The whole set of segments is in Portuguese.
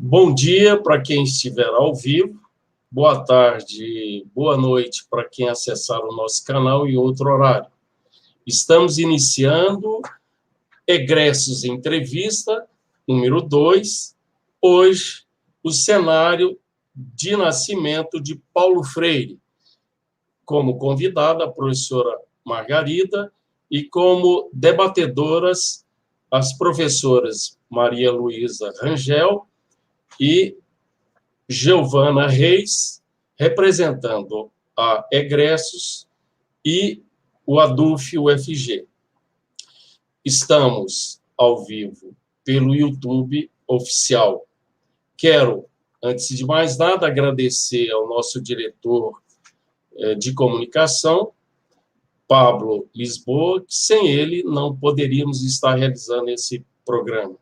Bom dia para quem estiver ao vivo, boa tarde, boa noite para quem acessar o nosso canal em outro horário. Estamos iniciando Egressos Entrevista, número 2, hoje o cenário de nascimento de Paulo Freire, como convidada a professora Margarida e como debatedoras as professoras Maria Luísa Rangel e Giovana Reis, representando a Egressos e o ADUF-UFG. Estamos ao vivo pelo YouTube oficial. Quero, antes de mais nada, agradecer ao nosso diretor de comunicação, Pablo Lisboa, que sem ele não poderíamos estar realizando esse programa.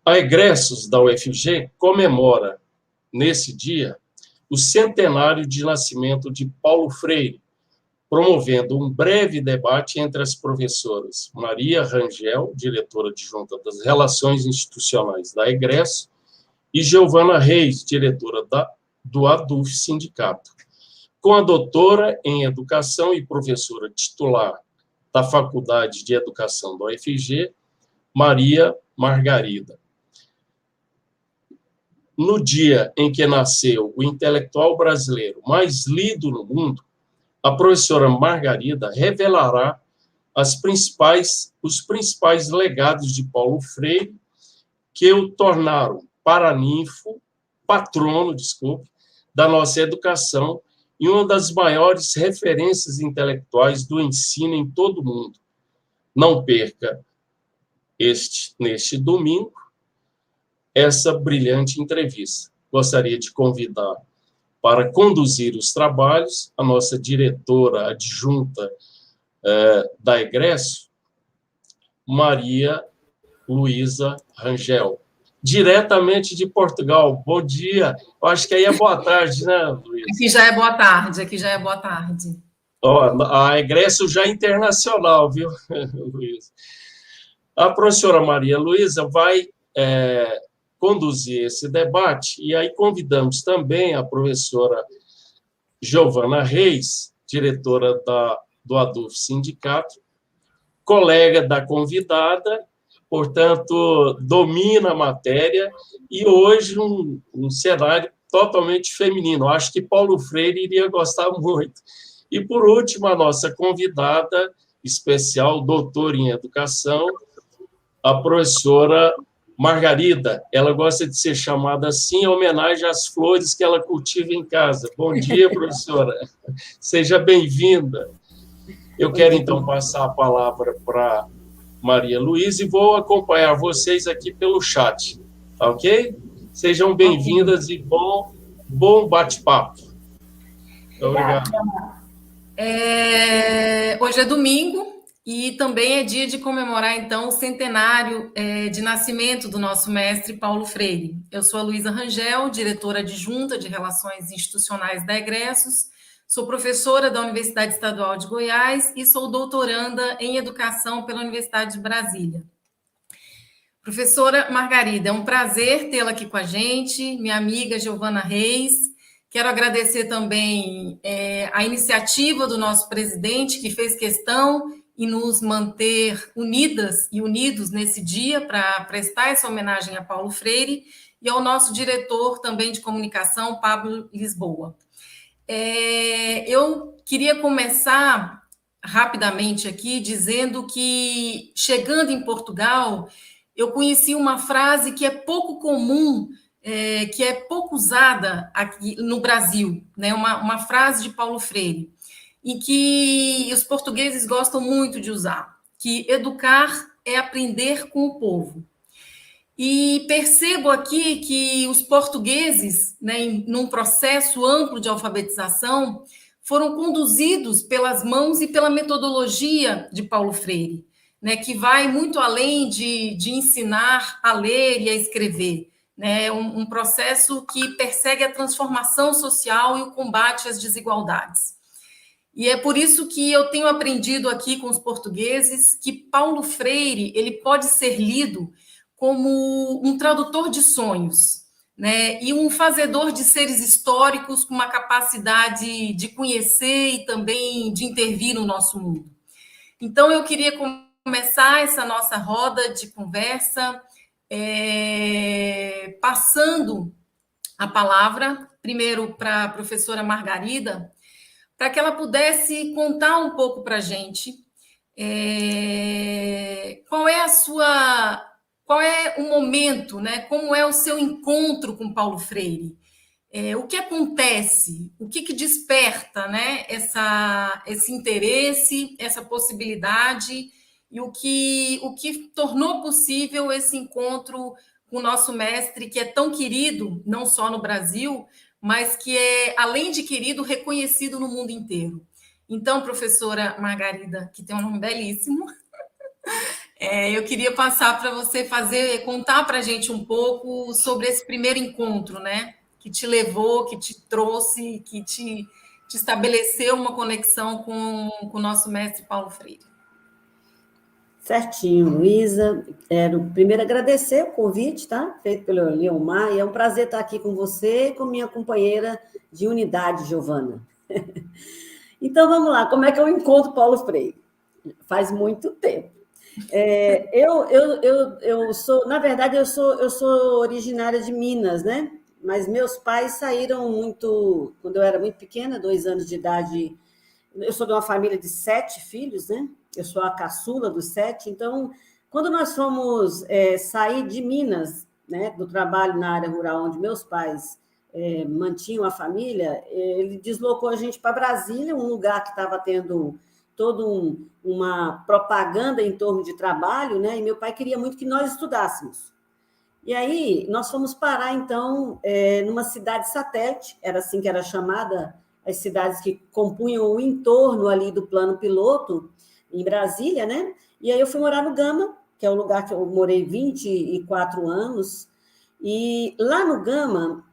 A Egressos da UFG comemora, nesse dia, o centenário de nascimento de Paulo Freire, promovendo um breve debate entre as professoras Maria Rangel, diretora adjunta das Relações Institucionais da Egresso, e Giovana Reis, diretora do ADUF Sindicato, com a doutora em Educação e professora titular da Faculdade de Educação da UFG, Maria Margarida. No dia em que nasceu o intelectual brasileiro mais lido no mundo, a professora Margarida revelará os principais legados de Paulo Freire que o tornaram patrono da nossa educação e uma das maiores referências intelectuais do ensino em todo o mundo. Não perca neste domingo essa brilhante entrevista. Gostaria de convidar para conduzir os trabalhos a nossa diretora adjunta da Egresso, Maria Luísa Rangel, diretamente de Portugal. Bom dia. Eu acho que aí é boa tarde, né, Luísa? Aqui já é boa tarde, Ó, a Egresso já é internacional, viu, Luísa? A professora Maria Luísa vai conduzir esse debate, e aí convidamos também a professora Giovana Reis, diretora do ADUF Sindicato, colega da convidada, portanto, domina a matéria, e hoje um cenário totalmente feminino. Acho que Paulo Freire iria gostar muito. E, por último, a nossa convidada especial, doutora em Educação, a professora Margarida. Ela gosta de ser chamada assim em homenagem às flores que ela cultiva em casa. Bom dia, professora. Seja bem-vinda. Eu quero, então, passar a palavra para Maria Luísa e vou acompanhar vocês aqui pelo chat, tá ok? Sejam bem-vindas e bom bate-papo. Obrigado. Hoje é domingo e também é dia de comemorar, então, o centenário de nascimento do nosso mestre Paulo Freire. Eu sou a Luísa Rangel, diretora adjunta de Relações Institucionais da Egressos, sou professora da Universidade Estadual de Goiás e sou doutoranda em Educação pela Universidade de Brasília. Professora Margarida, é um prazer tê-la aqui com a gente, minha amiga Giovana Reis. Quero agradecer também a iniciativa do nosso presidente, que fez questão em nos manter unidas e unidos nesse dia para prestar essa homenagem a Paulo Freire, e ao nosso diretor também de comunicação, Pablo Lisboa. Eu queria começar rapidamente aqui dizendo que, chegando em Portugal, eu conheci uma frase que é pouco comum, que é pouco usada aqui no Brasil, né? Uma frase de Paulo Freire, e que os portugueses gostam muito de usar, que educar é aprender com o povo. E percebo aqui que os portugueses, né, num processo amplo de alfabetização, foram conduzidos pelas mãos e pela metodologia de Paulo Freire, né, que vai muito além de ensinar a ler e a escrever. Né, um processo que persegue a transformação social e o combate às desigualdades. E é por isso que eu tenho aprendido aqui com os portugueses que Paulo Freire ele pode ser lido como um tradutor de sonhos, né? E um fazedor de seres históricos com uma capacidade de conhecer e também de intervir no nosso mundo. Então, eu queria começar essa nossa roda de conversa passando a palavra, primeiro para a professora Margarida, para que ela pudesse contar um pouco para a gente qual é o momento, né? Como é o seu encontro com Paulo Freire? O que acontece? O que desperta, né? Esse interesse, essa possibilidade e o que tornou possível esse encontro com o nosso mestre, que é tão querido, não só no Brasil, mas que é, além de querido, reconhecido no mundo inteiro. Então, professora Margarida, que tem um nome belíssimo, eu queria passar para você contar para a gente um pouco sobre esse primeiro encontro, né? Que te levou, que te trouxe, que te estabeleceu uma conexão com o nosso mestre Paulo Freire. Certinho, Luísa. Quero primeiro agradecer o convite, tá? Feito pelo Leomar, e é um prazer estar aqui com você e com minha companheira de unidade, Giovana. Então, vamos lá, como é que eu encontro Paulo Freire? Faz muito tempo. Eu sou, na verdade, eu sou originária de Minas, né? Mas meus pais saíram muito, quando eu era muito pequena, 2 anos de idade. Eu sou de uma família de 7 filhos, né? Eu sou a caçula dos 7. Então, quando nós fomos sair de Minas, né, do trabalho na área rural, onde meus pais mantinham a família, ele deslocou a gente para Brasília, um lugar que estava tendo toda uma propaganda em torno de trabalho, né? E meu pai queria muito que nós estudássemos. E aí, nós fomos parar, então, numa cidade satélite, era assim que era chamada, as cidades que compunham o entorno ali do plano piloto, em Brasília, né? E aí eu fui morar no Gama, que é o lugar que eu morei 24 anos, e lá no Gama,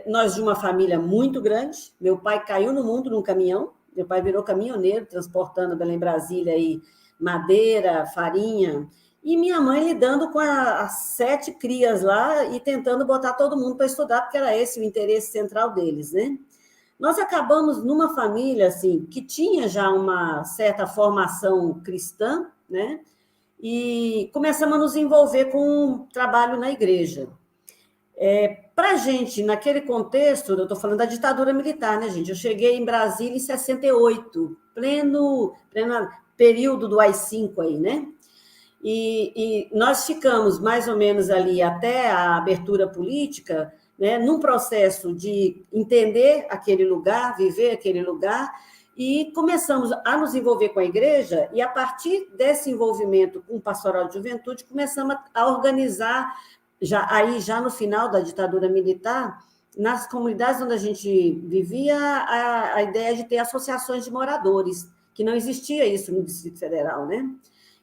nós de uma família muito grande, meu pai caiu no mundo num caminhão, meu pai virou caminhoneiro, transportando Belém-Brasília aí madeira, farinha, e minha mãe lidando com as 7 crias lá e tentando botar todo mundo para estudar, porque era esse o interesse central deles, né? Nós acabamos numa família assim que tinha já uma certa formação cristã, né? E começamos a nos envolver com o trabalho na igreja. Para a gente, naquele contexto, eu estou falando da ditadura militar, né, gente? Eu cheguei em Brasília em 68, pleno período do AI-5 aí, né? E nós ficamos mais ou menos ali até a abertura política, né, num processo de entender aquele lugar, viver aquele lugar, e começamos a nos envolver com a igreja, e a partir desse envolvimento com o pastoral de juventude, começamos a organizar, já no final da ditadura militar, nas comunidades onde a gente vivia, a ideia de ter associações de moradores, que não existia isso no Distrito Federal, né?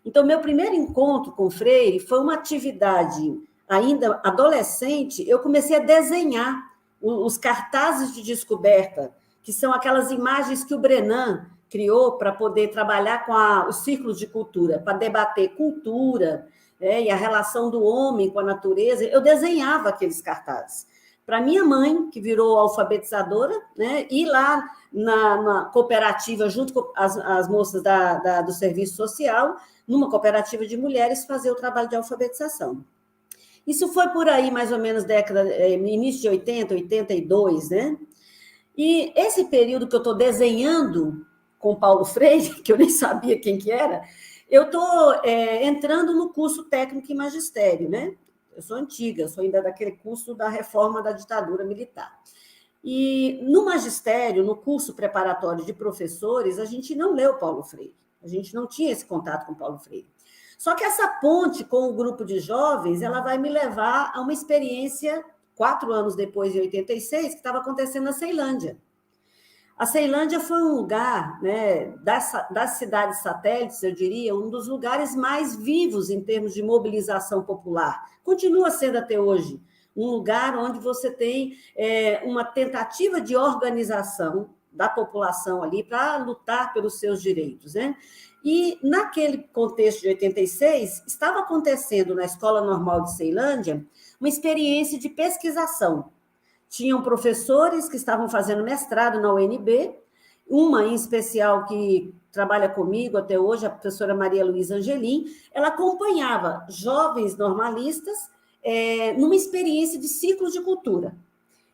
Então, meu primeiro encontro com Freire foi uma atividade ainda adolescente. Eu comecei a desenhar os cartazes de descoberta, que são aquelas imagens que o Brenan criou para poder trabalhar com os círculos de cultura, para debater cultura, e a relação do homem com a natureza. Eu desenhava aqueles cartazes. Para minha mãe, que virou alfabetizadora, né, ir lá na cooperativa, junto com as moças do serviço social, numa cooperativa de mulheres, fazer o trabalho de alfabetização. Isso foi por aí, mais ou menos, início de 80, 82, né? E esse período que eu estou desenhando com Paulo Freire, que eu nem sabia quem que era, eu estou entrando no curso técnico em magistério, né? Eu sou antiga, sou ainda daquele curso da reforma da ditadura militar. E no magistério, no curso preparatório de professores, a gente não leu Paulo Freire. A gente não tinha esse contato com Paulo Freire. Só que essa ponte com o grupo de jovens, ela vai me levar a uma experiência, 4 anos depois, de 86, que estava acontecendo na Ceilândia. A Ceilândia foi um lugar, né, das cidades satélites, eu diria, um dos lugares mais vivos em termos de mobilização popular. Continua sendo até hoje um lugar onde você tem uma tentativa de organização, da população ali para lutar pelos seus direitos, né? E naquele contexto de 86, estava acontecendo na Escola Normal de Ceilândia uma experiência de pesquisação. Tinham professores que estavam fazendo mestrado na UNB, uma em especial que trabalha comigo até hoje, a professora Maria Luísa Angelim, ela acompanhava jovens normalistas numa experiência de ciclos de cultura.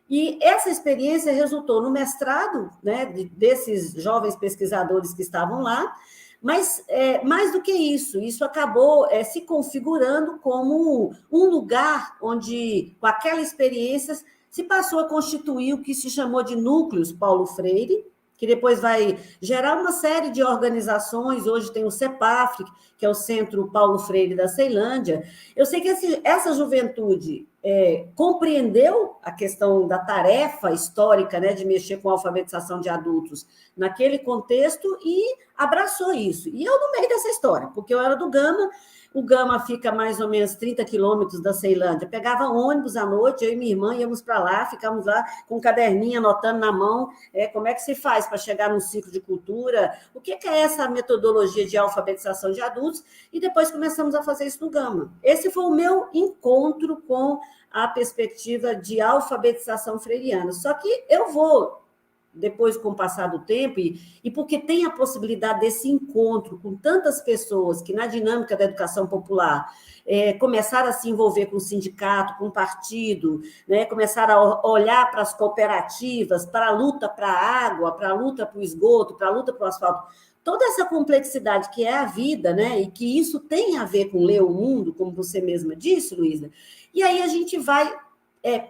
E essa experiência resultou no mestrado, né, desses jovens pesquisadores que estavam lá, mas mais do que isso acabou se configurando como um lugar onde, com aquela experiência, se passou a constituir o que se chamou de núcleos Paulo Freire, que depois vai gerar uma série de organizações. Hoje tem o CEPAFRE, que é o Centro Paulo Freire da Ceilândia. Eu sei que essa juventude compreendeu a questão da tarefa histórica, né, de mexer com a alfabetização de adultos naquele contexto e abraçou isso. E eu no meio dessa história, porque eu era do Gama. O Gama fica mais ou menos 30 quilômetros da Ceilândia. Pegava ônibus à noite, eu e minha irmã íamos para lá, ficávamos lá com um caderninho, anotando na mão como é que se faz para chegar num ciclo de cultura, o que é essa metodologia de alfabetização de adultos, e depois começamos a fazer isso no Gama. Esse foi o meu encontro com a perspectiva de alfabetização freiriana. Só que eu vou, depois, com o passar do tempo, e porque tem a possibilidade desse encontro com tantas pessoas que, na dinâmica da educação popular, começaram a se envolver com o sindicato, com o partido, né, começaram a olhar para as cooperativas, para a luta para a água, para a luta para o esgoto, para a luta para o asfalto, toda essa complexidade que é a vida, né, e que isso tem a ver com ler o mundo, como você mesma disse, Luísa, e aí a gente vai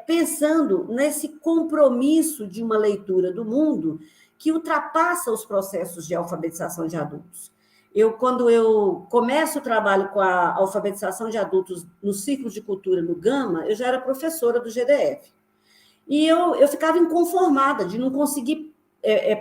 pensando nesse compromisso de uma leitura do mundo que ultrapassa os processos de alfabetização de adultos. Quando eu começo o trabalho com a alfabetização de adultos no ciclo de cultura no Gama, eu já era professora do GDF. E eu ficava inconformada de não conseguir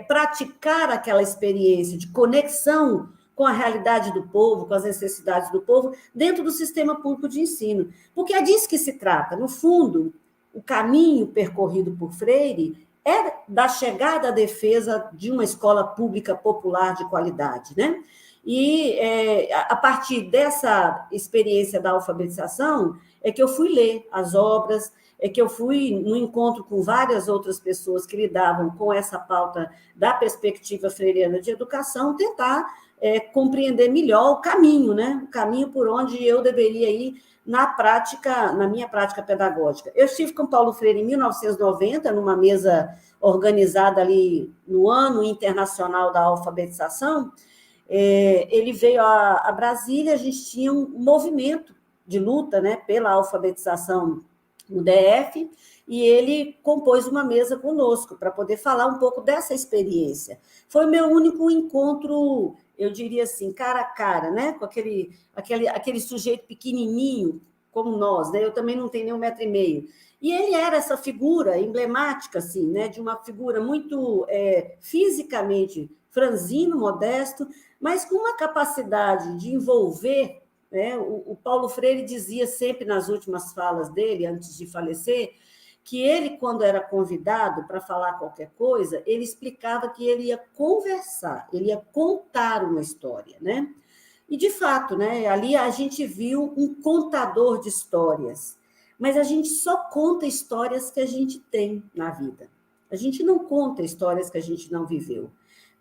praticar aquela experiência de conexão com a realidade do povo, com as necessidades do povo, dentro do sistema público de ensino. Porque é disso que se trata. No fundo, o caminho percorrido por Freire é da chegada à defesa de uma escola pública popular de qualidade, né? E a partir dessa experiência da alfabetização é que eu fui ler as obras, é que eu fui no encontro com várias outras pessoas que lidavam com essa pauta da perspectiva freiriana de educação, tentar compreender melhor o caminho, né? O caminho por onde eu deveria ir na minha prática pedagógica. Eu estive com Paulo Freire em 1990, numa mesa organizada ali no Ano Internacional da Alfabetização. Ele veio a Brasília, a gente tinha um movimento de luta, né, pela alfabetização no DF, e ele compôs uma mesa conosco para poder falar um pouco dessa experiência. Foi o meu único encontro, eu diria assim, cara a cara, né? Com aquele sujeito pequenininho, como nós, né? Eu também não tenho nem 1,5 m. E ele era essa figura emblemática, assim, né? De uma figura muito fisicamente franzino, modesto, mas com uma capacidade de envolver, né? O Paulo Freire dizia sempre nas últimas falas dele, antes de falecer, que ele, quando era convidado para falar qualquer coisa, ele explicava que ele ia conversar, ele ia contar uma história, né? E, de fato, né, ali a gente viu um contador de histórias, mas a gente só conta histórias que a gente tem na vida. A gente não conta histórias que a gente não viveu.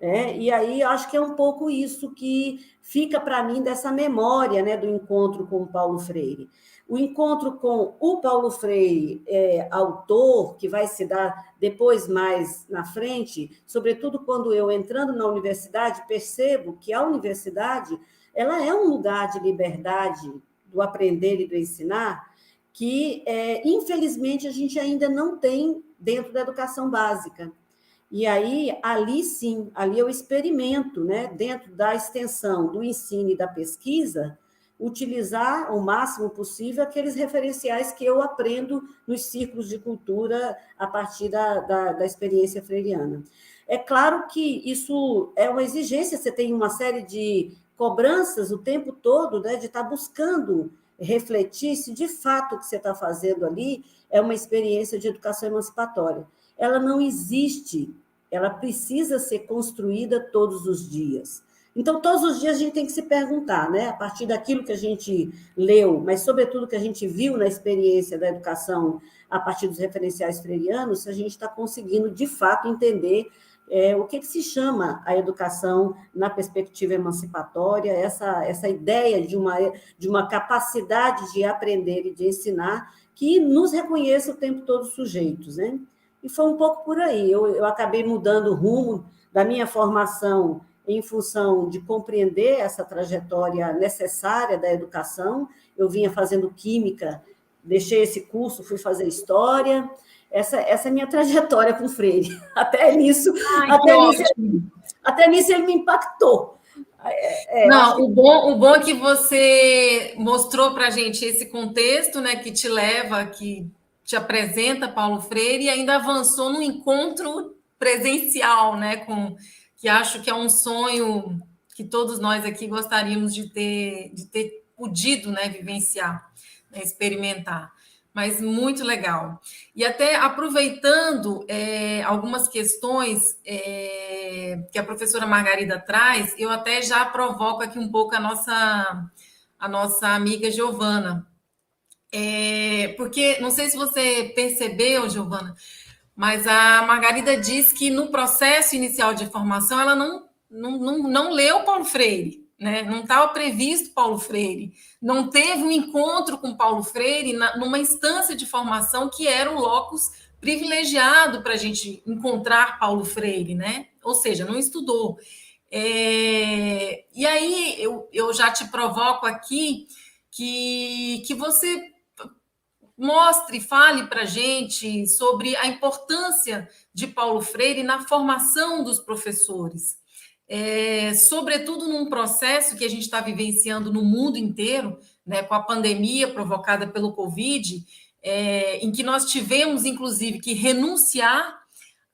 E aí acho que é um pouco isso que fica para mim dessa memória, né, do encontro com o Paulo Freire. O encontro com o Paulo Freire, autor, que vai se dar depois mais na frente, sobretudo quando eu, entrando na universidade, percebo que a universidade ela é um lugar de liberdade do aprender e do ensinar que, infelizmente, a gente ainda não tem dentro da educação básica. E aí, ali sim, ali eu experimento, né, dentro da extensão do ensino e da pesquisa, utilizar ao máximo possível aqueles referenciais que eu aprendo nos círculos de cultura a partir da experiência freiriana. É claro que isso é uma exigência, você tem uma série de cobranças o tempo todo, né, de estar buscando refletir se de fato o que você está fazendo ali é uma experiência de educação emancipatória. Ela não existe ela precisa ser construída todos os dias. Então, todos os dias a gente tem que se perguntar, né? A partir daquilo que a gente leu, mas, sobretudo, que a gente viu na experiência da educação a partir dos referenciais freirianos, se a gente está conseguindo, de fato, entender o que se chama a educação na perspectiva emancipatória, essa ideia de uma capacidade de aprender e de ensinar que nos reconheça o tempo todo sujeitos, né? E foi um pouco por aí. Eu acabei mudando o rumo da minha formação em função de compreender essa trajetória necessária da educação. Eu vinha fazendo química, deixei esse curso, fui fazer história. Essa é a minha trajetória com o Freire. Até nisso ele me impactou. Não, o bom é que você mostrou para a gente esse contexto, né, que te leva, que te apresenta Paulo Freire, e ainda avançou num encontro presencial, né, que acho que é um sonho que todos nós aqui gostaríamos de ter podido, né, vivenciar, né, experimentar. Mas muito legal. E até aproveitando algumas questões que a professora Margarida traz, eu até já provoco aqui um pouco a nossa amiga Giovana. Porque, não sei se você percebeu, Giovana, mas a Margarida diz que no processo inicial de formação ela não leu Paulo Freire, né? Não estava previsto Paulo Freire, não teve um encontro com Paulo Freire numa instância de formação que era um locus privilegiado para a gente encontrar Paulo Freire, né? Ou seja, não estudou. E aí eu já te provoco aqui que você mostre, fale para a gente sobre a importância de Paulo Freire na formação dos professores, sobretudo num processo que a gente está vivenciando no mundo inteiro, né, com a pandemia provocada pelo Covid, em que nós tivemos, inclusive, que renunciar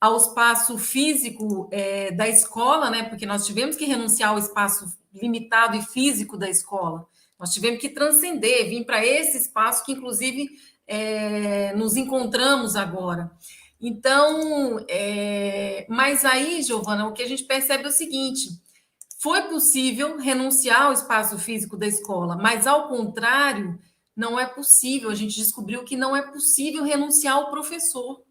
ao espaço físico da escola, né, porque nós tivemos que renunciar ao espaço limitado e físico da escola. Nós tivemos que transcender, vir para esse espaço que, inclusive, nos encontramos agora. Então, mas aí, Giovana, o que a gente percebe é o seguinte: foi possível renunciar ao espaço físico da escola, mas, ao contrário, não é possível. A gente descobriu que não é possível renunciar ao professor.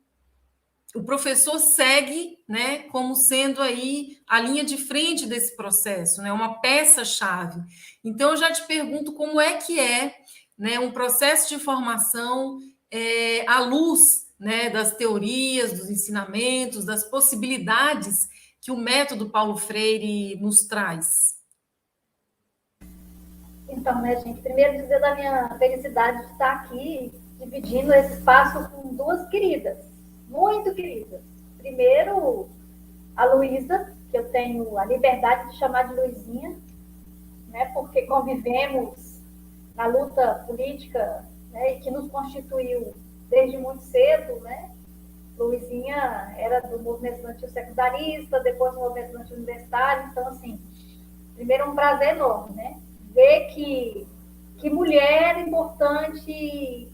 O professor segue, né, como sendo aí a linha de frente desse processo, né, uma peça-chave. Então, eu já te pergunto como é que né, um processo de formação à luz, né, das teorias, dos ensinamentos, das possibilidades que o método Paulo Freire nos traz. Então, né, gente, primeiro dizer da minha felicidade de estar aqui dividindo esse espaço com duas queridas, muito queridas. Primeiro, a Luísa, que eu tenho a liberdade de chamar de Luizinha, né, porque convivemos na luta política, né, que nos constituiu desde muito cedo, né? Luizinha era do movimento estudantil secundarista, depois do movimento estudantil universitário, então, assim, primeiro um prazer enorme, né? Ver que mulher importante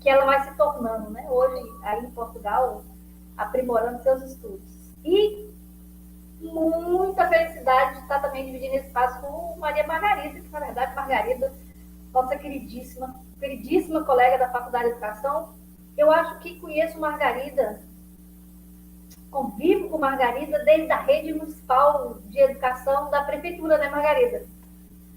que ela vai se tornando, né? Hoje, aí em Portugal, aprimorando seus estudos. E muita felicidade de estar também dividindo esse espaço com Maria Margarida, que, na verdade, Margarida, nossa queridíssima colega da Faculdade de Educação. Eu acho que conheço Margarida, convivo com Margarida desde a rede municipal de educação da prefeitura, né, Margarida?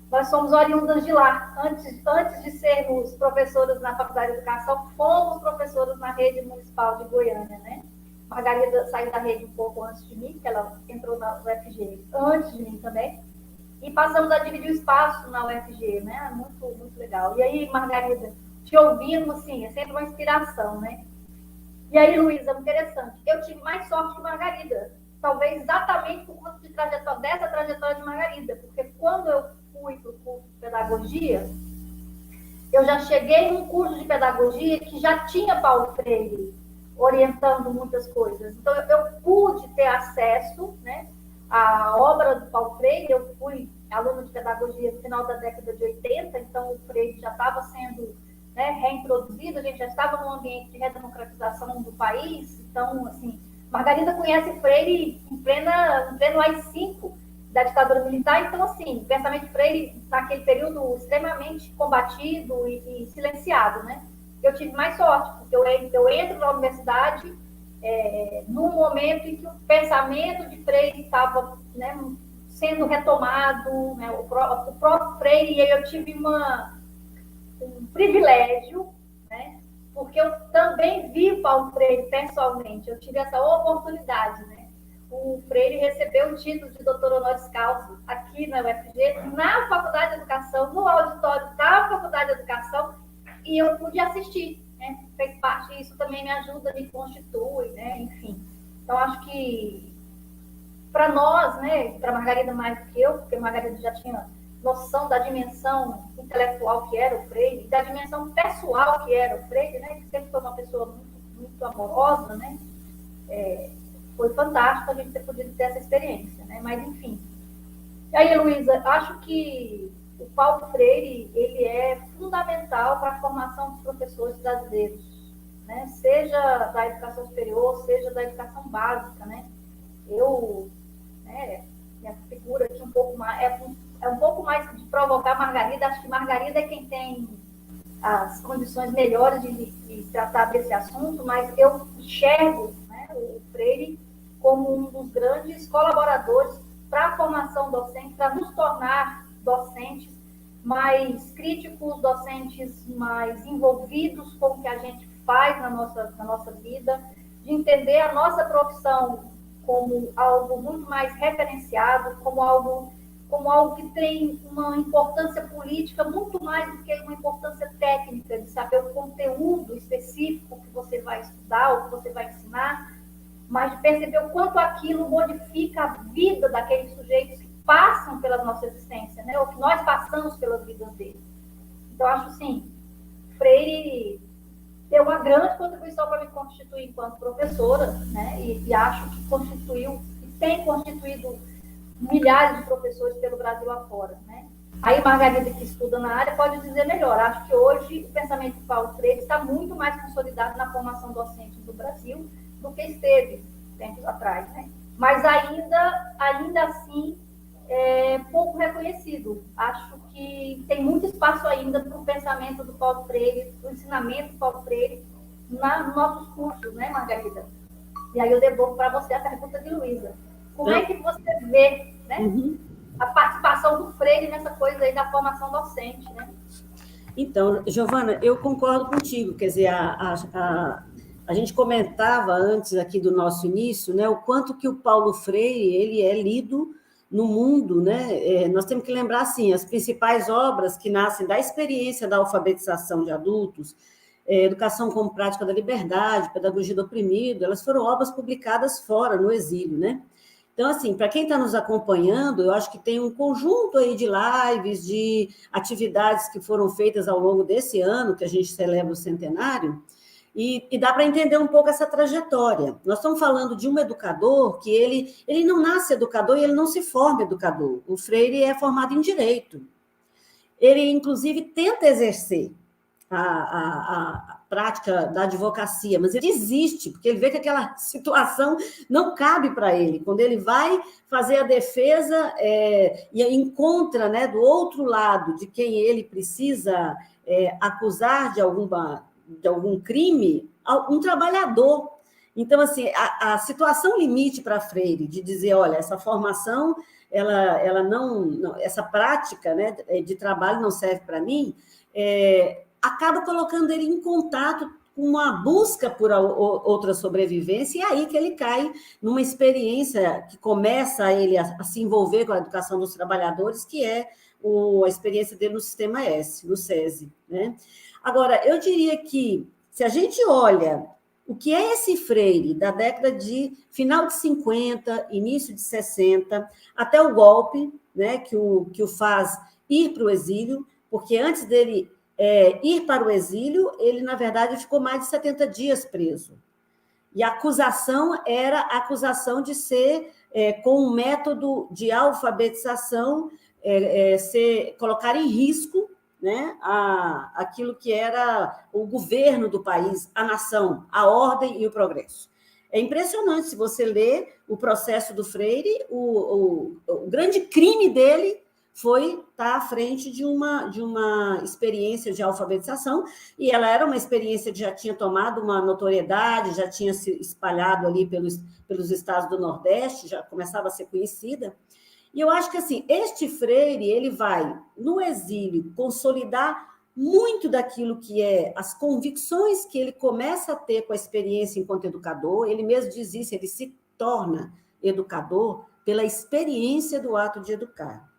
Nós somos oriundas de lá. Antes de sermos professoras na Faculdade de Educação, fomos professoras na rede municipal de Goiânia, né? Margarida saiu da rede um pouco antes de mim, que ela entrou na UFG antes de mim também, e passamos a dividir o espaço na UFG, né? Muito, muito legal. E aí, Margarida, te ouvindo, assim, é sempre uma inspiração, né? E aí, Luísa, interessante, eu tive mais sorte que Margarida, talvez exatamente por conta dessa trajetória de Margarida, porque quando eu fui para o curso de pedagogia, eu já cheguei num curso de pedagogia que já tinha Paulo Freire orientando muitas coisas. Então, eu pude ter acesso, né, à obra do Paulo Freire. Eu fui aluna de pedagogia no final da década de 80, então o Freire já estava sendo, né, reintroduzido, a gente já estava num ambiente de redemocratização do país, então, assim, Margarida conhece Freire em pleno AI-5 da ditadura militar, então, assim, o pensamento de Freire, naquele período, extremamente combatido e silenciado, né? Eu tive mais sorte, porque eu entro na universidade num momento em que o pensamento de Freire estava, né, sendo retomado, né, o próprio Freire, e aí eu tive um privilégio, né, porque eu também vi Paulo Freire pessoalmente, eu tive essa oportunidade, né? O Freire recebeu o título de doutor honoris causa aqui na UFG, na Faculdade de Educação, no auditório da Faculdade de Educação, e eu pude assistir, né? Fez parte, isso também me ajuda, me constitui, né? Enfim. Então, acho que para nós, né, para Margarida mais do que eu, porque Margarida já tinha noção da dimensão intelectual que era o Freire, da dimensão pessoal que era o Freire, né? Que sempre foi uma pessoa muito, muito amorosa, né? Foi fantástico a gente ter podido ter essa experiência, né? Mas, enfim. E aí, Luísa, acho que o Paulo Freire, ele é fundamental para a formação dos professores brasileiros, né? Seja da educação superior, seja da educação básica, né? Minha figura aqui um pouco mais, um pouco mais de provocar Margarida, acho que Margarida é quem tem as condições melhores de tratar desse assunto, mas eu enxergo, né, o Freire como um dos grandes colaboradores para a formação docente, para nos tornar docentes mais críticos, docentes mais envolvidos com o que a gente faz na nossa vida, de entender a nossa profissão como algo muito mais referenciado, como algo que tem uma importância política muito mais do que uma importância técnica, de saber o conteúdo específico que você vai estudar ou que você vai ensinar, mas de perceber o quanto aquilo modifica a vida daqueles sujeitos que passam pela nossa existência, né? Ou que nós passamos pelas vidas deles. Então, acho assim, Freire deu uma grande contribuição para me constituir enquanto professora, né? E acho que constituiu, e tem constituído milhares de professores pelo Brasil afora, né? Aí, Margarida, que estuda na área, pode dizer melhor. Acho que hoje o pensamento de Paulo Freire está muito mais consolidado na formação docente do Brasil do que esteve tempos atrás, né? Mas ainda assim é pouco reconhecido. Acho que tem muito espaço ainda para o pensamento do Paulo Freire, para o ensinamento do Paulo Freire nos nossos cursos, né, Margarida? E aí eu devolvo para você a pergunta de Luísa. Como é que você vê, né, a participação do Freire nessa coisa aí da formação docente, né? Então, Giovana, eu concordo contigo, quer dizer, a gente comentava antes aqui do nosso início, né, o quanto que o Paulo Freire ele é lido no mundo, né? Nós temos que lembrar, assim, as principais obras que nascem da experiência da alfabetização de adultos, Educação como Prática da Liberdade, Pedagogia do Oprimido, elas foram obras publicadas fora, no exílio, né? Então, assim, para quem está nos acompanhando, eu acho que tem um conjunto aí de lives, de atividades que foram feitas ao longo desse ano, que a gente celebra o centenário, e dá para entender um pouco essa trajetória. Nós estamos falando de um educador que ele não nasce educador e ele não se forma educador. O Freire é formado em Direito. Ele, inclusive, tenta exercer a prática da advocacia, mas ele desiste, porque ele vê que aquela situação não cabe para ele. Quando ele vai fazer a defesa e encontra, né, do outro lado de quem ele precisa acusar de algum crime, um trabalhador. Então, assim, a situação limite para Freire de dizer, olha, essa formação, ela não essa prática, né, de trabalho não serve para mim, acaba colocando ele em contato com uma busca por outra sobrevivência, e é aí que ele cai numa experiência que começa ele a se envolver com a educação dos trabalhadores, que é a experiência dele no Sistema S, no SESI, né? Agora, eu diria que, se a gente olha o que é esse Freire da década de final de 50, início de 60, até o golpe, né, que o faz ir para o exílio, porque antes dele ir para o exílio, ele, na verdade, ficou mais de 70 dias preso. E a acusação era a acusação de ser, com um método de alfabetização, colocar em risco, né, aquilo que era o governo do país, a nação, a ordem e o progresso. É impressionante, se você ler o processo do Freire, o grande crime dele foi estar à frente de uma experiência de alfabetização, e ela era uma experiência que já tinha tomado uma notoriedade, já tinha se espalhado ali pelos estados do Nordeste, já começava a ser conhecida. E eu acho que, assim, este Freire, ele vai, no exílio, consolidar muito daquilo que é as convicções que ele começa a ter com a experiência enquanto educador. Ele mesmo diz isso, ele se torna educador pela experiência do ato de educar.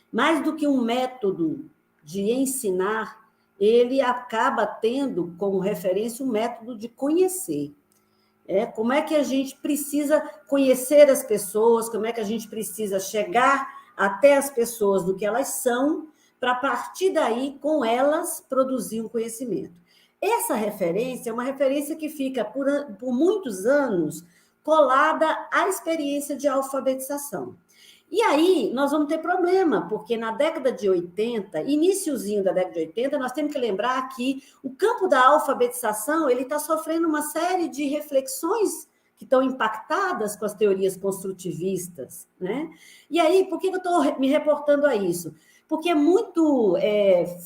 Mais do que um método de ensinar, ele acaba tendo como referência um método de conhecer. Como é que a gente precisa conhecer as pessoas, como é que a gente precisa chegar até as pessoas do que elas são, para, a partir daí, com elas, produzir um conhecimento. Essa referência é uma referência que fica, por muitos anos, colada à experiência de alfabetização. E aí, nós vamos ter problema, porque na década de 80, iniciozinho da década de 80, nós temos que lembrar que o campo da alfabetização ele está sofrendo uma série de reflexões que estão impactadas com as teorias construtivistas, né? E aí, por que eu estou me reportando a isso? Porque é muito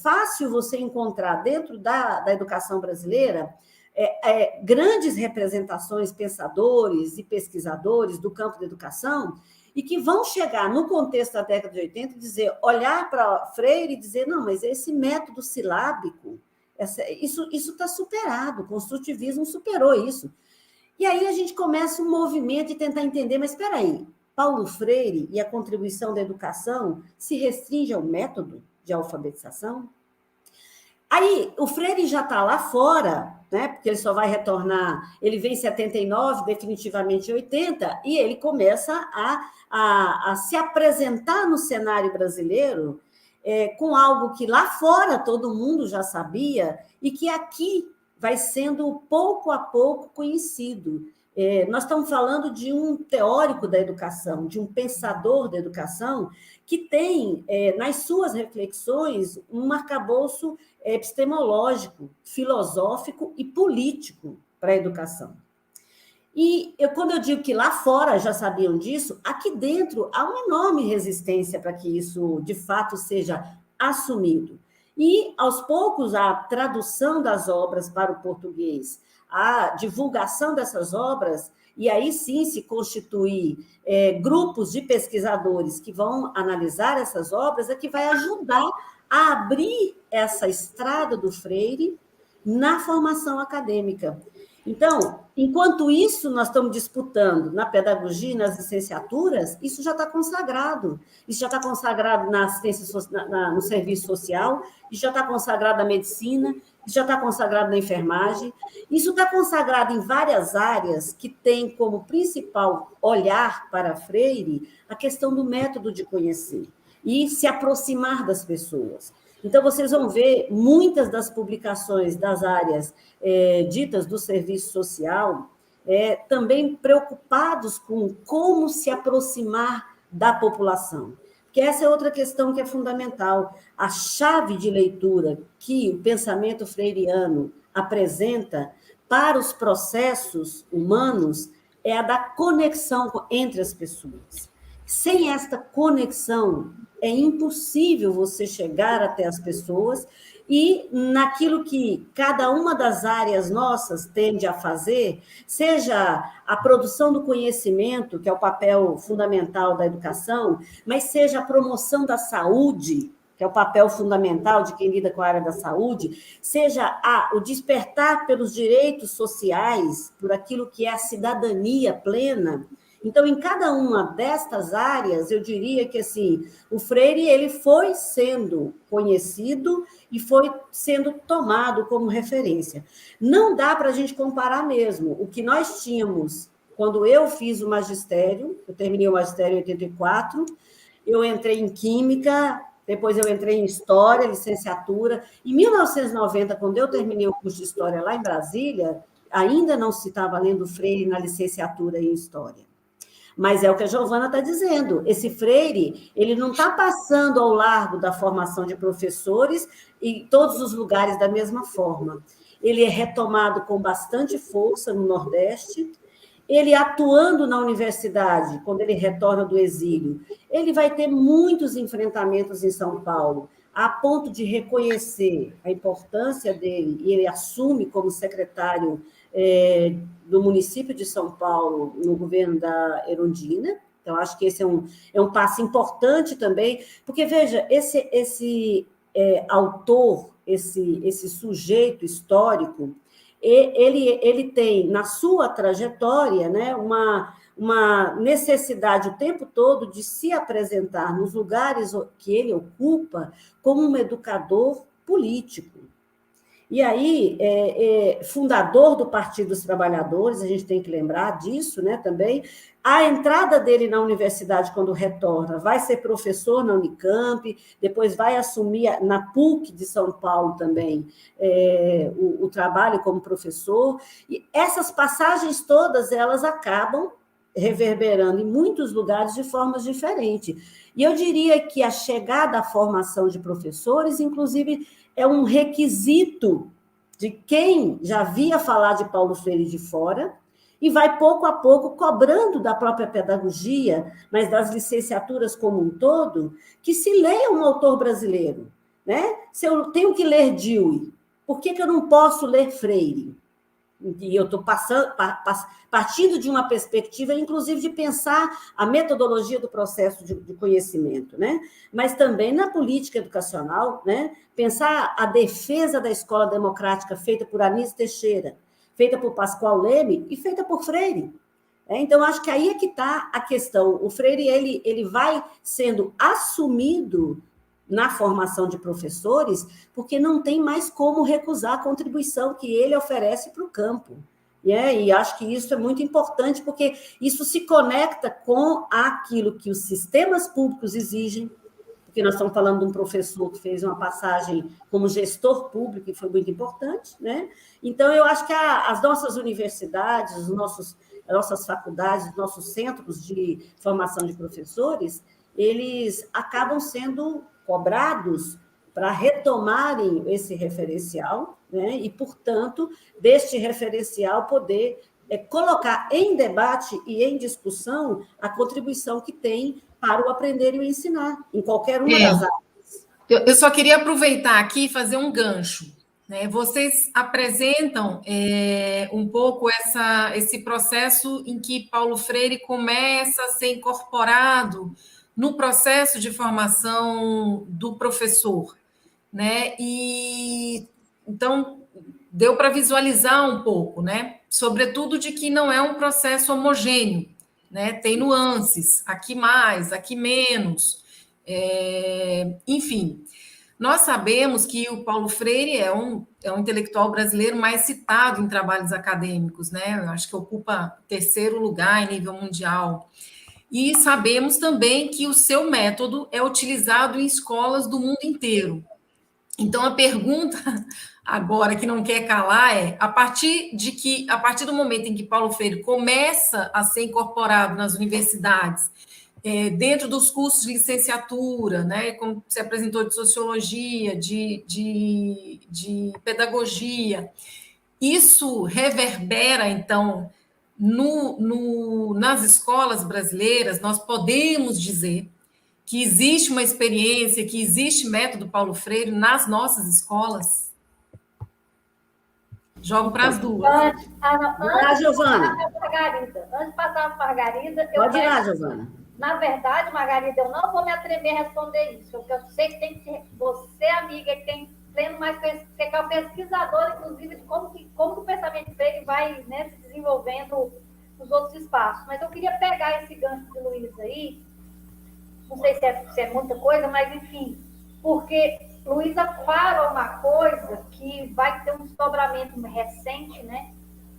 fácil você encontrar dentro da educação brasileira grandes representações, pensadores e pesquisadores do campo da educação, e que vão chegar no contexto da década de 80 e dizer, olhar para Freire e dizer, não, mas esse método silábico, isso está superado, o construtivismo superou isso. E aí a gente começa um movimento de tentar entender, mas espera aí, Paulo Freire e a contribuição da educação se restringe ao método de alfabetização? Aí, o Freire já está lá fora, né? Porque ele só vai retornar, ele vem em 79, definitivamente em 80, e ele começa a se apresentar no cenário brasileiro com algo que lá fora todo mundo já sabia e que aqui vai sendo pouco a pouco conhecido. Nós estamos falando de um teórico da educação, de um pensador da educação, que tem, nas suas reflexões, um arcabouço epistemológico, filosófico e político para a educação. E quando eu digo que lá fora já sabiam disso, aqui dentro há uma enorme resistência para que isso, de fato, seja assumido. E, aos poucos, a tradução das obras para o português, a divulgação dessas obras, e aí sim se constituir grupos de pesquisadores que vão analisar essas obras, é que vai ajudar a abrir essa estrada do Freire na formação acadêmica. Então, enquanto isso nós estamos disputando na pedagogia e nas licenciaturas, isso já está consagrado. Isso já está consagrado na assistência, no serviço social, isso já está consagrado na medicina, isso já está consagrado na enfermagem, isso está consagrado em várias áreas que têm como principal olhar para Freire a questão do método de conhecer e se aproximar das pessoas. Então, vocês vão ver muitas das publicações das áreas ditas do serviço social também preocupados com como se aproximar da população. Porque essa é outra questão que é fundamental. A chave de leitura que o pensamento freiriano apresenta para os processos humanos é a da conexão entre as pessoas. Sem esta conexão, é impossível você chegar até as pessoas e naquilo que cada uma das áreas nossas tende a fazer, seja a produção do conhecimento, que é o papel fundamental da educação, mas seja a promoção da saúde, que é o papel fundamental de quem lida com a área da saúde, seja o despertar pelos direitos sociais, por aquilo que é a cidadania plena. Então, em cada uma destas áreas, eu diria que assim, o Freire ele foi sendo conhecido e foi sendo tomado como referência. Não dá para a gente comparar mesmo. O que nós tínhamos quando eu fiz o magistério, eu terminei o magistério em 84, eu entrei em Química, depois eu entrei em História, licenciatura. Em 1990, quando eu terminei o curso de História lá em Brasília, ainda não se estava lendo Freire na licenciatura em História. Mas é o que a Giovana está dizendo, esse Freire, ele não está passando ao largo da formação de professores em todos os lugares da mesma forma. Ele é retomado com bastante força no Nordeste, ele atuando na universidade, quando ele retorna do exílio, ele vai ter muitos enfrentamentos em São Paulo, a ponto de reconhecer a importância dele, e ele assume como secretário do município de São Paulo, no governo da Erundina. Então, acho que esse é um passo importante também, porque, veja, esse autor, esse sujeito histórico, ele tem, na sua trajetória, né, uma necessidade o tempo todo de se apresentar nos lugares que ele ocupa como um educador político. E aí, fundador do Partido dos Trabalhadores, a gente tem que lembrar disso, né, também. A entrada dele na universidade, quando retorna, vai ser professor na Unicamp, depois vai assumir na PUC de São Paulo também o trabalho como professor. E essas passagens todas, elas acabam reverberando em muitos lugares de formas diferentes. E eu diria que a chegada à formação de professores, inclusive, é um requisito de quem já via falar de Paulo Freire de fora e vai, pouco a pouco, cobrando da própria pedagogia, mas das licenciaturas como um todo, que se leia um autor brasileiro. Né? Se eu tenho que ler Dewey, por que eu não posso ler Freire? E eu estou partindo de uma perspectiva, inclusive, de pensar a metodologia do processo de conhecimento, né? Mas também na política educacional, né? Pensar a defesa da escola democrática feita por Anísio Teixeira, feita por Pascoal Leme e feita por Freire. Então, acho que aí é que está a questão. O Freire ele vai sendo assumido na formação de professores, porque não tem mais como recusar a contribuição que ele oferece para o campo. E acho que isso é muito importante, porque isso se conecta com aquilo que os sistemas públicos exigem, porque nós estamos falando de um professor que fez uma passagem como gestor público, e foi muito importante, né? Então, eu acho que as nossas universidades, as nossas faculdades, os nossos centros de formação de professores, eles acabam sendo cobrados para retomarem esse referencial, né? E, portanto, deste referencial poder colocar em debate e em discussão a contribuição que tem para o aprender e o ensinar, em qualquer uma das áreas. Eu só queria aproveitar aqui e fazer um gancho. Né? Vocês apresentam um pouco esse processo em que Paulo Freire começa a ser incorporado no processo de formação do professor, né? E então deu para visualizar um pouco, né? Sobretudo de que não é um processo homogêneo, né? Tem nuances, aqui mais, aqui menos, enfim. Nós sabemos que o Paulo Freire é um intelectual brasileiro mais citado em trabalhos acadêmicos, né? Eu acho que ocupa terceiro lugar em nível mundial. E sabemos também que o seu método é utilizado em escolas do mundo inteiro. Então, a pergunta agora que não quer calar é, a partir do momento em que Paulo Freire começa a ser incorporado nas universidades, dentro dos cursos de licenciatura, né, como se apresentou de sociologia, de pedagogia, isso reverbera, então, nas escolas brasileiras, nós podemos dizer que existe uma experiência, que existe método Paulo Freire nas nossas escolas? Jogo para as duas. Antes de passar para a Margarida... Pode ir lá, Giovana. Na verdade, Margarida, eu não vou me atrever a responder isso, porque eu sei que tem que ser você, amiga, que tem pleno mais você que é o pesquisador, inclusive, de como que o pensamento Freire vai, né, se desenvolvendo nos outros espaços. Mas eu queria pegar esse gancho de Luiz aí, não sei se é muita coisa, mas enfim, porque Luísa fala uma coisa que vai ter um desdobramento recente, né,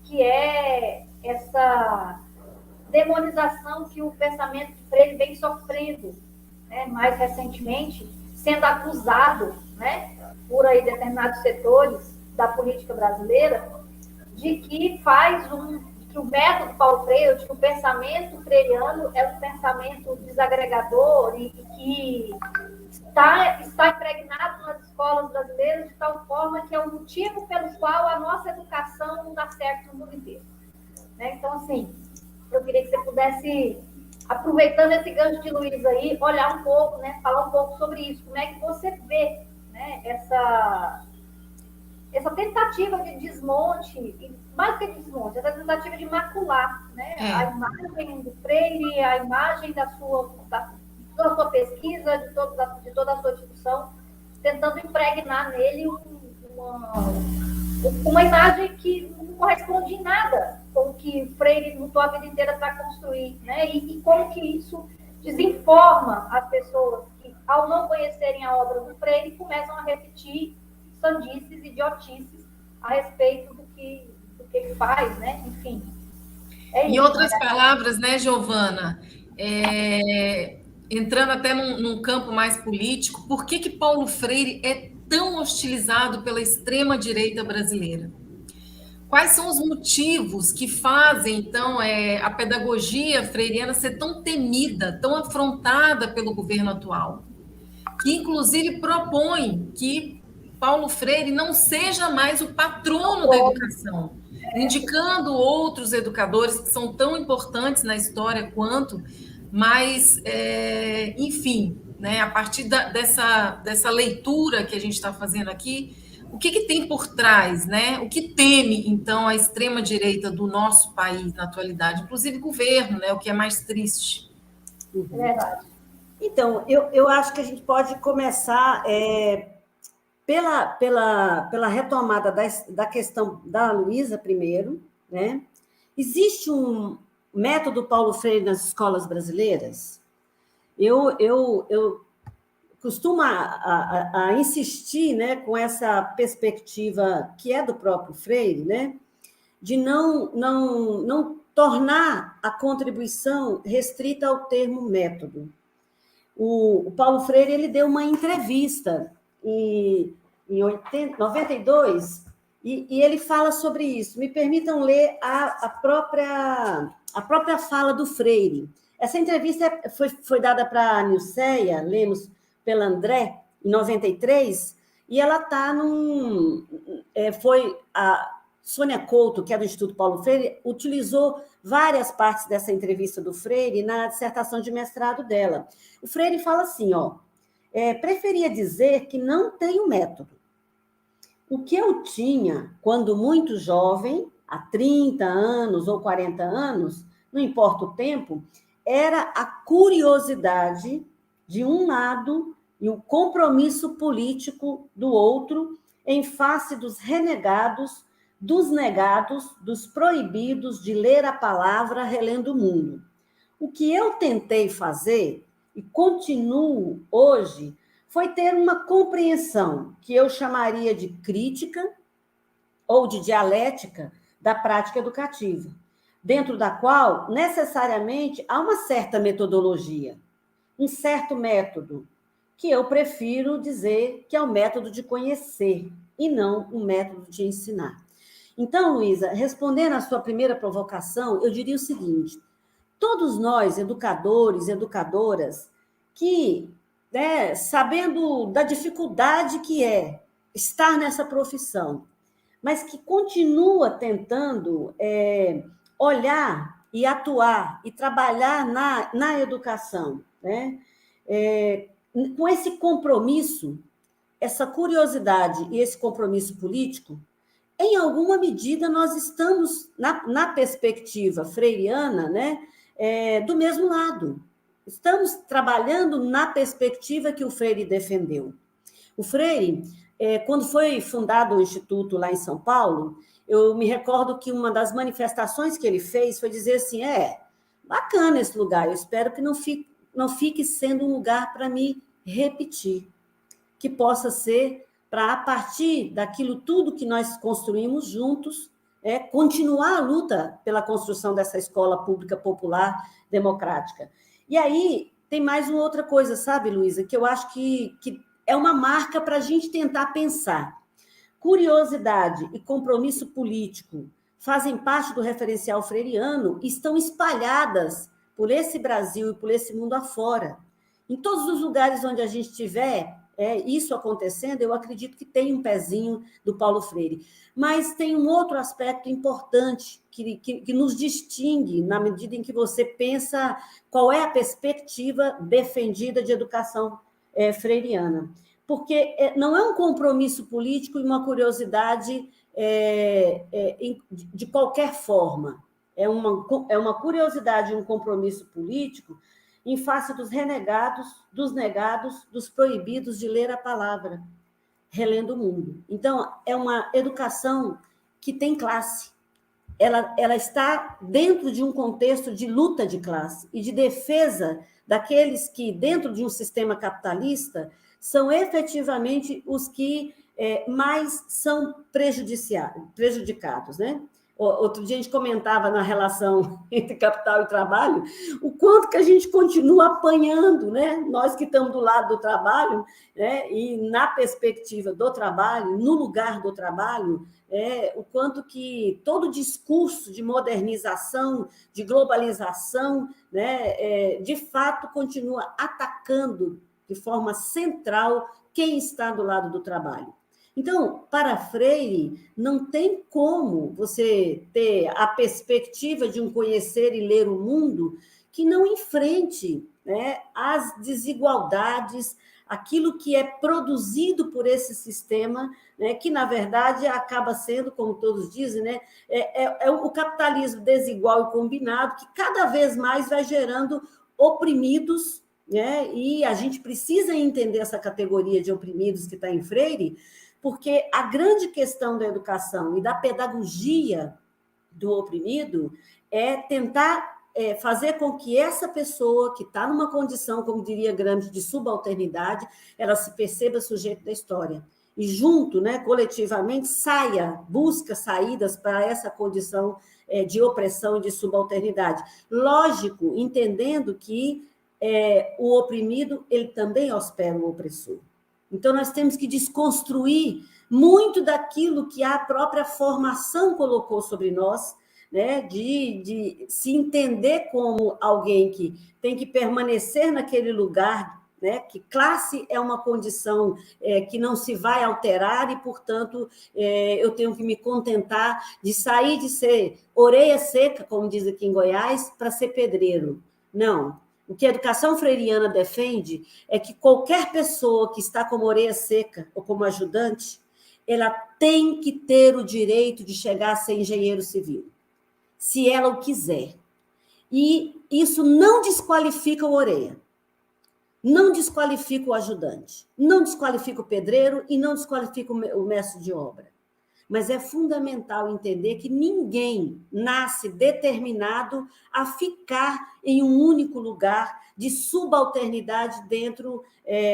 que é essa demonização que o pensamento de Freire vem sofrendo, né, mais recentemente, sendo acusado, né, por aí determinados setores da política brasileira, de que que o método Paulo Freire, de que o pensamento freiriano é um pensamento desagregador e que está impregnado nas escolas brasileiras de tal forma que é o motivo pelo qual a nossa educação não dá certo no mundo inteiro. Né? Então, assim, Eu queria que você pudesse, aproveitando esse gancho de Luiz aí, olhar um pouco, né, falar um pouco sobre isso. Como é que você vê, né, essa tentativa de desmonte, e mais que de desmonte, essa tentativa de macular, né, a imagem do Freire, a imagem da sua pesquisa, de toda a sua discussão, tentando impregnar nele uma imagem que não corresponde em nada com o que Freire lutou a vida inteira para construir, né? E como que isso desinforma as pessoas que, ao não conhecerem a obra do Freire, começam a repetir sandices, idiotices a respeito do que ele faz, né? Enfim. Em outras palavras, né, Giovana, entrando até num campo mais político, por que Paulo Freire é tão hostilizado pela extrema-direita brasileira? Quais são os motivos que fazem, então, a pedagogia freiriana ser tão temida, tão afrontada pelo governo atual? Que, inclusive, propõe que Paulo Freire não seja mais o patrono da educação, indicando outros educadores que são tão importantes na história quanto, mas, enfim, né, a partir dessa leitura que a gente está fazendo aqui, o que tem por trás, né? O que teme, então, a extrema-direita do nosso país na atualidade, inclusive governo, né? O que é mais triste. É verdade. Então, eu acho que a gente pode começar pela retomada da questão da Luísa primeiro, né? Existe um método Paulo Freire nas escolas brasileiras? Eu costumo a insistir, né, com essa perspectiva que é do próprio Freire, né, de não tornar a contribuição restrita ao termo método. O Paulo Freire ele deu uma entrevista em 92 e ele fala sobre isso. Me permitam ler a própria fala do Freire. Essa entrevista foi dada para a Nilceia Lemos pela André, em 93, e ela está foi a Sônia Couto, que é do Instituto Paulo Freire, utilizou várias partes dessa entrevista do Freire na dissertação de mestrado dela. O Freire fala assim, preferia dizer que não tenho método. O que eu tinha, quando muito jovem, há 30 anos ou 40 anos, não importa o tempo, era a curiosidade de um lado e o compromisso político do outro em face dos renegados, dos negados, dos proibidos de ler a palavra relendo o mundo. O que eu tentei fazer, e continuo hoje, foi ter uma compreensão que eu chamaria de crítica ou de dialética da prática educativa, dentro da qual, necessariamente, há uma certa metodologia, um certo método, que eu prefiro dizer que é o método de conhecer e não o método de ensinar. Então, Luísa, respondendo à sua primeira provocação, eu diria o seguinte: todos nós, educadores, educadoras, que, né, sabendo da dificuldade que é estar nessa profissão, mas que continua tentando olhar e atuar e trabalhar na educação, né? Com esse compromisso, essa curiosidade e esse compromisso político, em alguma medida nós estamos, na perspectiva freiriana, né, do mesmo lado. Estamos trabalhando na perspectiva que o Freire defendeu. O Freire, quando foi fundado o Instituto lá em São Paulo, eu me recordo que uma das manifestações que ele fez foi dizer assim, bacana esse lugar, eu espero que não fique sendo um lugar para me repetir, que possa ser para, a partir daquilo tudo que nós construímos juntos, continuar a luta pela construção dessa escola pública popular democrática. E aí tem mais uma outra coisa, sabe, Luísa, que eu acho que é uma marca para a gente tentar pensar. Curiosidade e compromisso político fazem parte do referencial freiriano e estão espalhadas por esse Brasil e por esse mundo afora. Em todos os lugares onde a gente estiver, isso acontecendo, eu acredito que tem um pezinho do Paulo Freire. Mas tem um outro aspecto importante que nos distingue na medida em que você pensa qual é a perspectiva defendida de educação freiriana. Porque não é um compromisso político e uma curiosidade de qualquer forma. É uma curiosidade e um compromisso político em face dos renegados, dos negados, dos proibidos de ler a palavra, relendo o mundo. Então, é uma educação que tem classe. Ela está dentro de um contexto de luta de classe e de defesa daqueles que, dentro de um sistema capitalista, são efetivamente os que mais são prejudicados, né? Outro dia a gente comentava na relação entre capital e trabalho o quanto que a gente continua apanhando, né? Nós que estamos do lado do trabalho, né? E na perspectiva do trabalho, no lugar do trabalho, o quanto que todo discurso de modernização, de globalização, né? De fato continua atacando de forma central quem está do lado do trabalho. Então, para Freire, não tem como você ter a perspectiva de um conhecer e ler o mundo que não enfrente, né, as desigualdades, aquilo que é produzido por esse sistema, né, que, na verdade, acaba sendo, como todos dizem, né, o capitalismo desigual e combinado, que cada vez mais vai gerando oprimidos, né, e a gente precisa entender essa categoria de oprimidos que está em Freire, porque a grande questão da educação e da pedagogia do oprimido é tentar fazer com que essa pessoa que está numa condição, como diria Gramsci, de subalternidade, ela se perceba sujeito da história. E junto, né, coletivamente, busca saídas para essa condição de opressão e de subalternidade. Lógico, entendendo que o oprimido ele também hospeda o opressor. Então, nós temos que desconstruir muito daquilo que a própria formação colocou sobre nós, né? De se entender como alguém que tem que permanecer naquele lugar, né? Que classe é uma condição que não se vai alterar e, portanto, eu tenho que me contentar de sair de ser orelha seca, como diz aqui em Goiás, para ser pedreiro. Não. O que a educação freiriana defende é que qualquer pessoa que está como orelha seca ou como ajudante, ela tem que ter o direito de chegar a ser engenheiro civil, se ela o quiser. E isso não desqualifica o orelha, não desqualifica o ajudante, não desqualifica o pedreiro e não desqualifica o mestre de obra. Mas é fundamental entender que ninguém nasce determinado a ficar em um único lugar de subalternidade dentro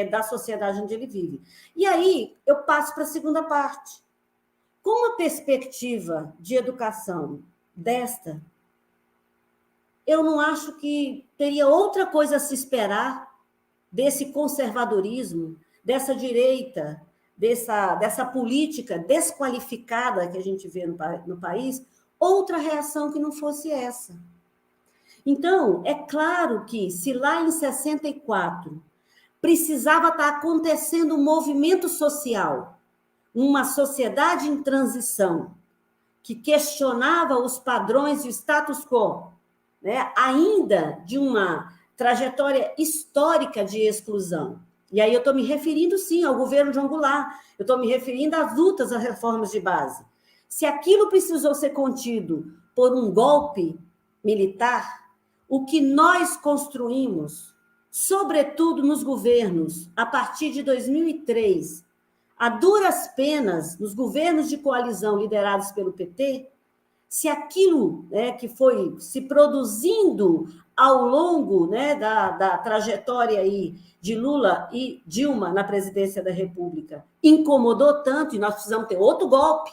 da sociedade onde ele vive. E aí eu passo para a segunda parte. Com uma perspectiva de educação desta, eu não acho que teria outra coisa a se esperar desse conservadorismo, dessa direita, dessa política desqualificada que a gente vê no país, outra reação que não fosse essa. Então, é claro que se lá em 64 precisava estar acontecendo um movimento social, uma sociedade em transição, que questionava os padrões e o status quo, né, ainda de uma trajetória histórica de exclusão. E aí eu estou me referindo, sim, ao governo João Goulart, eu estou me referindo às lutas, às reformas de base. Se aquilo precisou ser contido por um golpe militar, o que nós construímos, sobretudo nos governos, a partir de 2003, a duras penas, nos governos de coalizão liderados pelo PT, se aquilo, né, que foi se produzindo ao longo, né, da trajetória aí de Lula e Dilma na presidência da República incomodou tanto, e nós precisamos ter outro golpe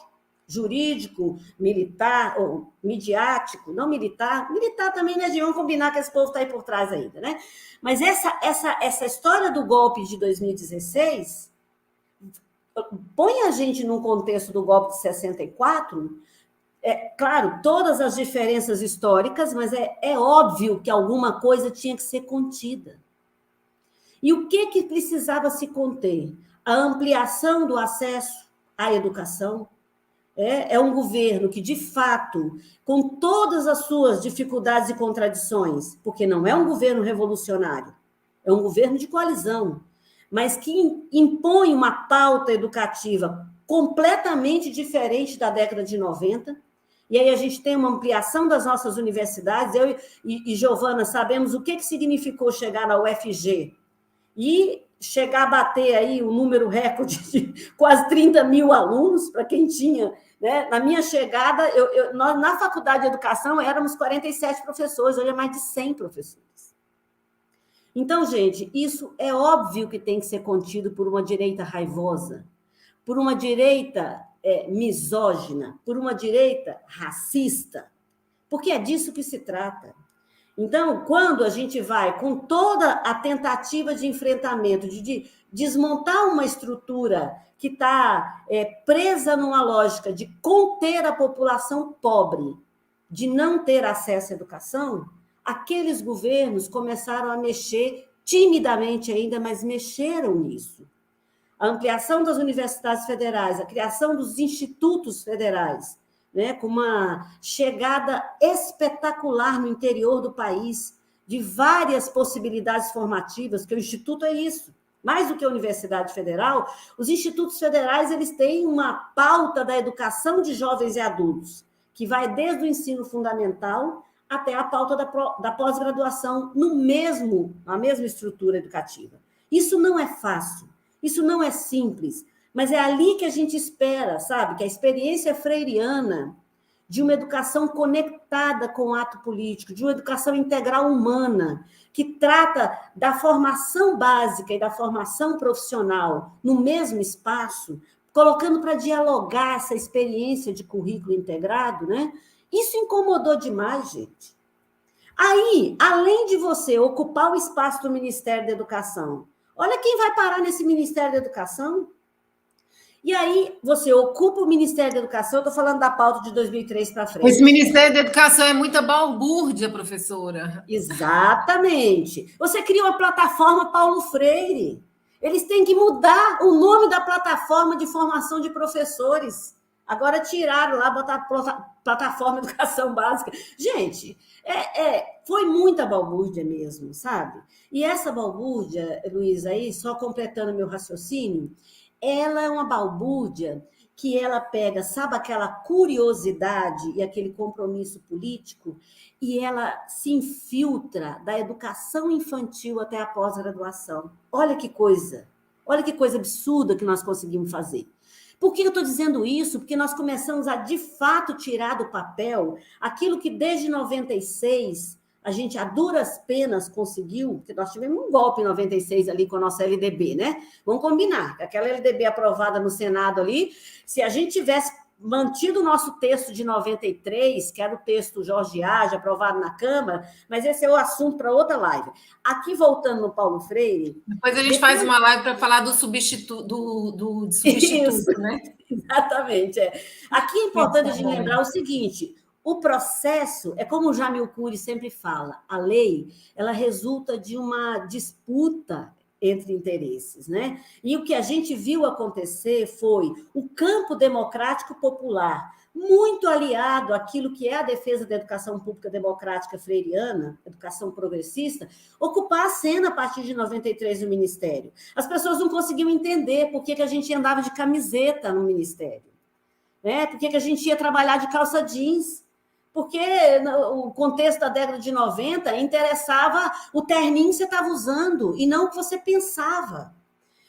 jurídico, militar, ou midiático, não militar também, né, de vamos combinar que esse povo está aí por trás ainda, né? Mas essa história do golpe de 2016 põe a gente num contexto do golpe de 64. Claro, todas as diferenças históricas, mas é óbvio que alguma coisa tinha que ser contida. E o que precisava se conter? A ampliação do acesso à educação. É um governo que, de fato, com todas as suas dificuldades e contradições, porque não é um governo revolucionário, é um governo de coalizão, mas que impõe uma pauta educativa completamente diferente da década de 90, e aí a gente tem uma ampliação das nossas universidades. Eu e Giovana sabemos o que significou chegar na UFG e chegar a bater aí o número recorde de quase 30 mil alunos, para quem tinha, né? Na minha chegada, nós, na Faculdade de Educação, éramos 47 professores, hoje é mais de 100 professores. Então, gente, isso é óbvio que tem que ser contido por uma direita raivosa, por uma direita misógina, por uma direita racista, porque é disso que se trata. Então, quando a gente vai com toda a tentativa de enfrentamento, de desmontar uma estrutura que está presa numa lógica de conter a população pobre, de não ter acesso à educação, aqueles governos começaram a mexer timidamente ainda, mas mexeram nisso. A ampliação das universidades federais, a criação dos institutos federais, né, com uma chegada espetacular no interior do país, de várias possibilidades formativas, que o Instituto é isso. Mais do que a Universidade Federal, os institutos federais eles têm uma pauta da educação de jovens e adultos, que vai desde o ensino fundamental até a pauta da pós-graduação na mesma estrutura educativa. Isso não é fácil, isso não é simples, mas é ali que a gente espera, sabe? Que a experiência freiriana de uma educação conectada com o ato político, de uma educação integral humana, que trata da formação básica e da formação profissional no mesmo espaço, colocando para dialogar essa experiência de currículo integrado, né? Isso incomodou demais, gente. Aí, além de você ocupar o espaço do Ministério da Educação, olha quem vai parar nesse Ministério da Educação. E aí, você ocupa o Ministério da Educação, eu estou falando da pauta de 2003 para frente. Esse Ministério da Educação é muita balbúrdia, professora. Exatamente. Você cria uma plataforma Paulo Freire. Eles têm que mudar o nome da plataforma de formação de professores. Agora tiraram lá, botaram plataforma Educação Básica. Gente, foi muita balbúrdia mesmo, sabe? E essa balbúrdia, Luísa, aí, só completando meu raciocínio, ela é uma balbúrdia que ela pega, sabe, aquela curiosidade e aquele compromisso político, e ela se infiltra da educação infantil até a pós-graduação. Olha que coisa absurda que nós conseguimos fazer. Por que eu estou dizendo isso? Porque nós começamos a, de fato, tirar do papel aquilo que desde 96 a gente, a duras penas, conseguiu, porque nós tivemos um golpe em 96 ali com a nossa LDB, né? Vamos combinar, aquela LDB aprovada no Senado ali, se a gente tivesse mantido o nosso texto de 93, que era o texto Jorge Age, aprovado na Câmara, mas esse é o assunto para outra live. Aqui, voltando no Paulo Freire... Depois a gente faz uma live para falar do substituto, né? Exatamente. Aqui é importante a gente lembrar o seguinte... O processo, é como o Jamil Coury sempre fala, a lei, ela resulta de uma disputa entre interesses, né? E o que a gente viu acontecer foi o campo democrático popular, muito aliado àquilo que é a defesa da educação pública democrática freiriana, educação progressista, ocupar a cena a partir de 93 no Ministério. As pessoas não conseguiam entender por que a gente andava de camiseta no Ministério, né? Por que a gente ia trabalhar de calça jeans, porque o contexto da década de 90 interessava o terninho que você estava usando e não o que você pensava.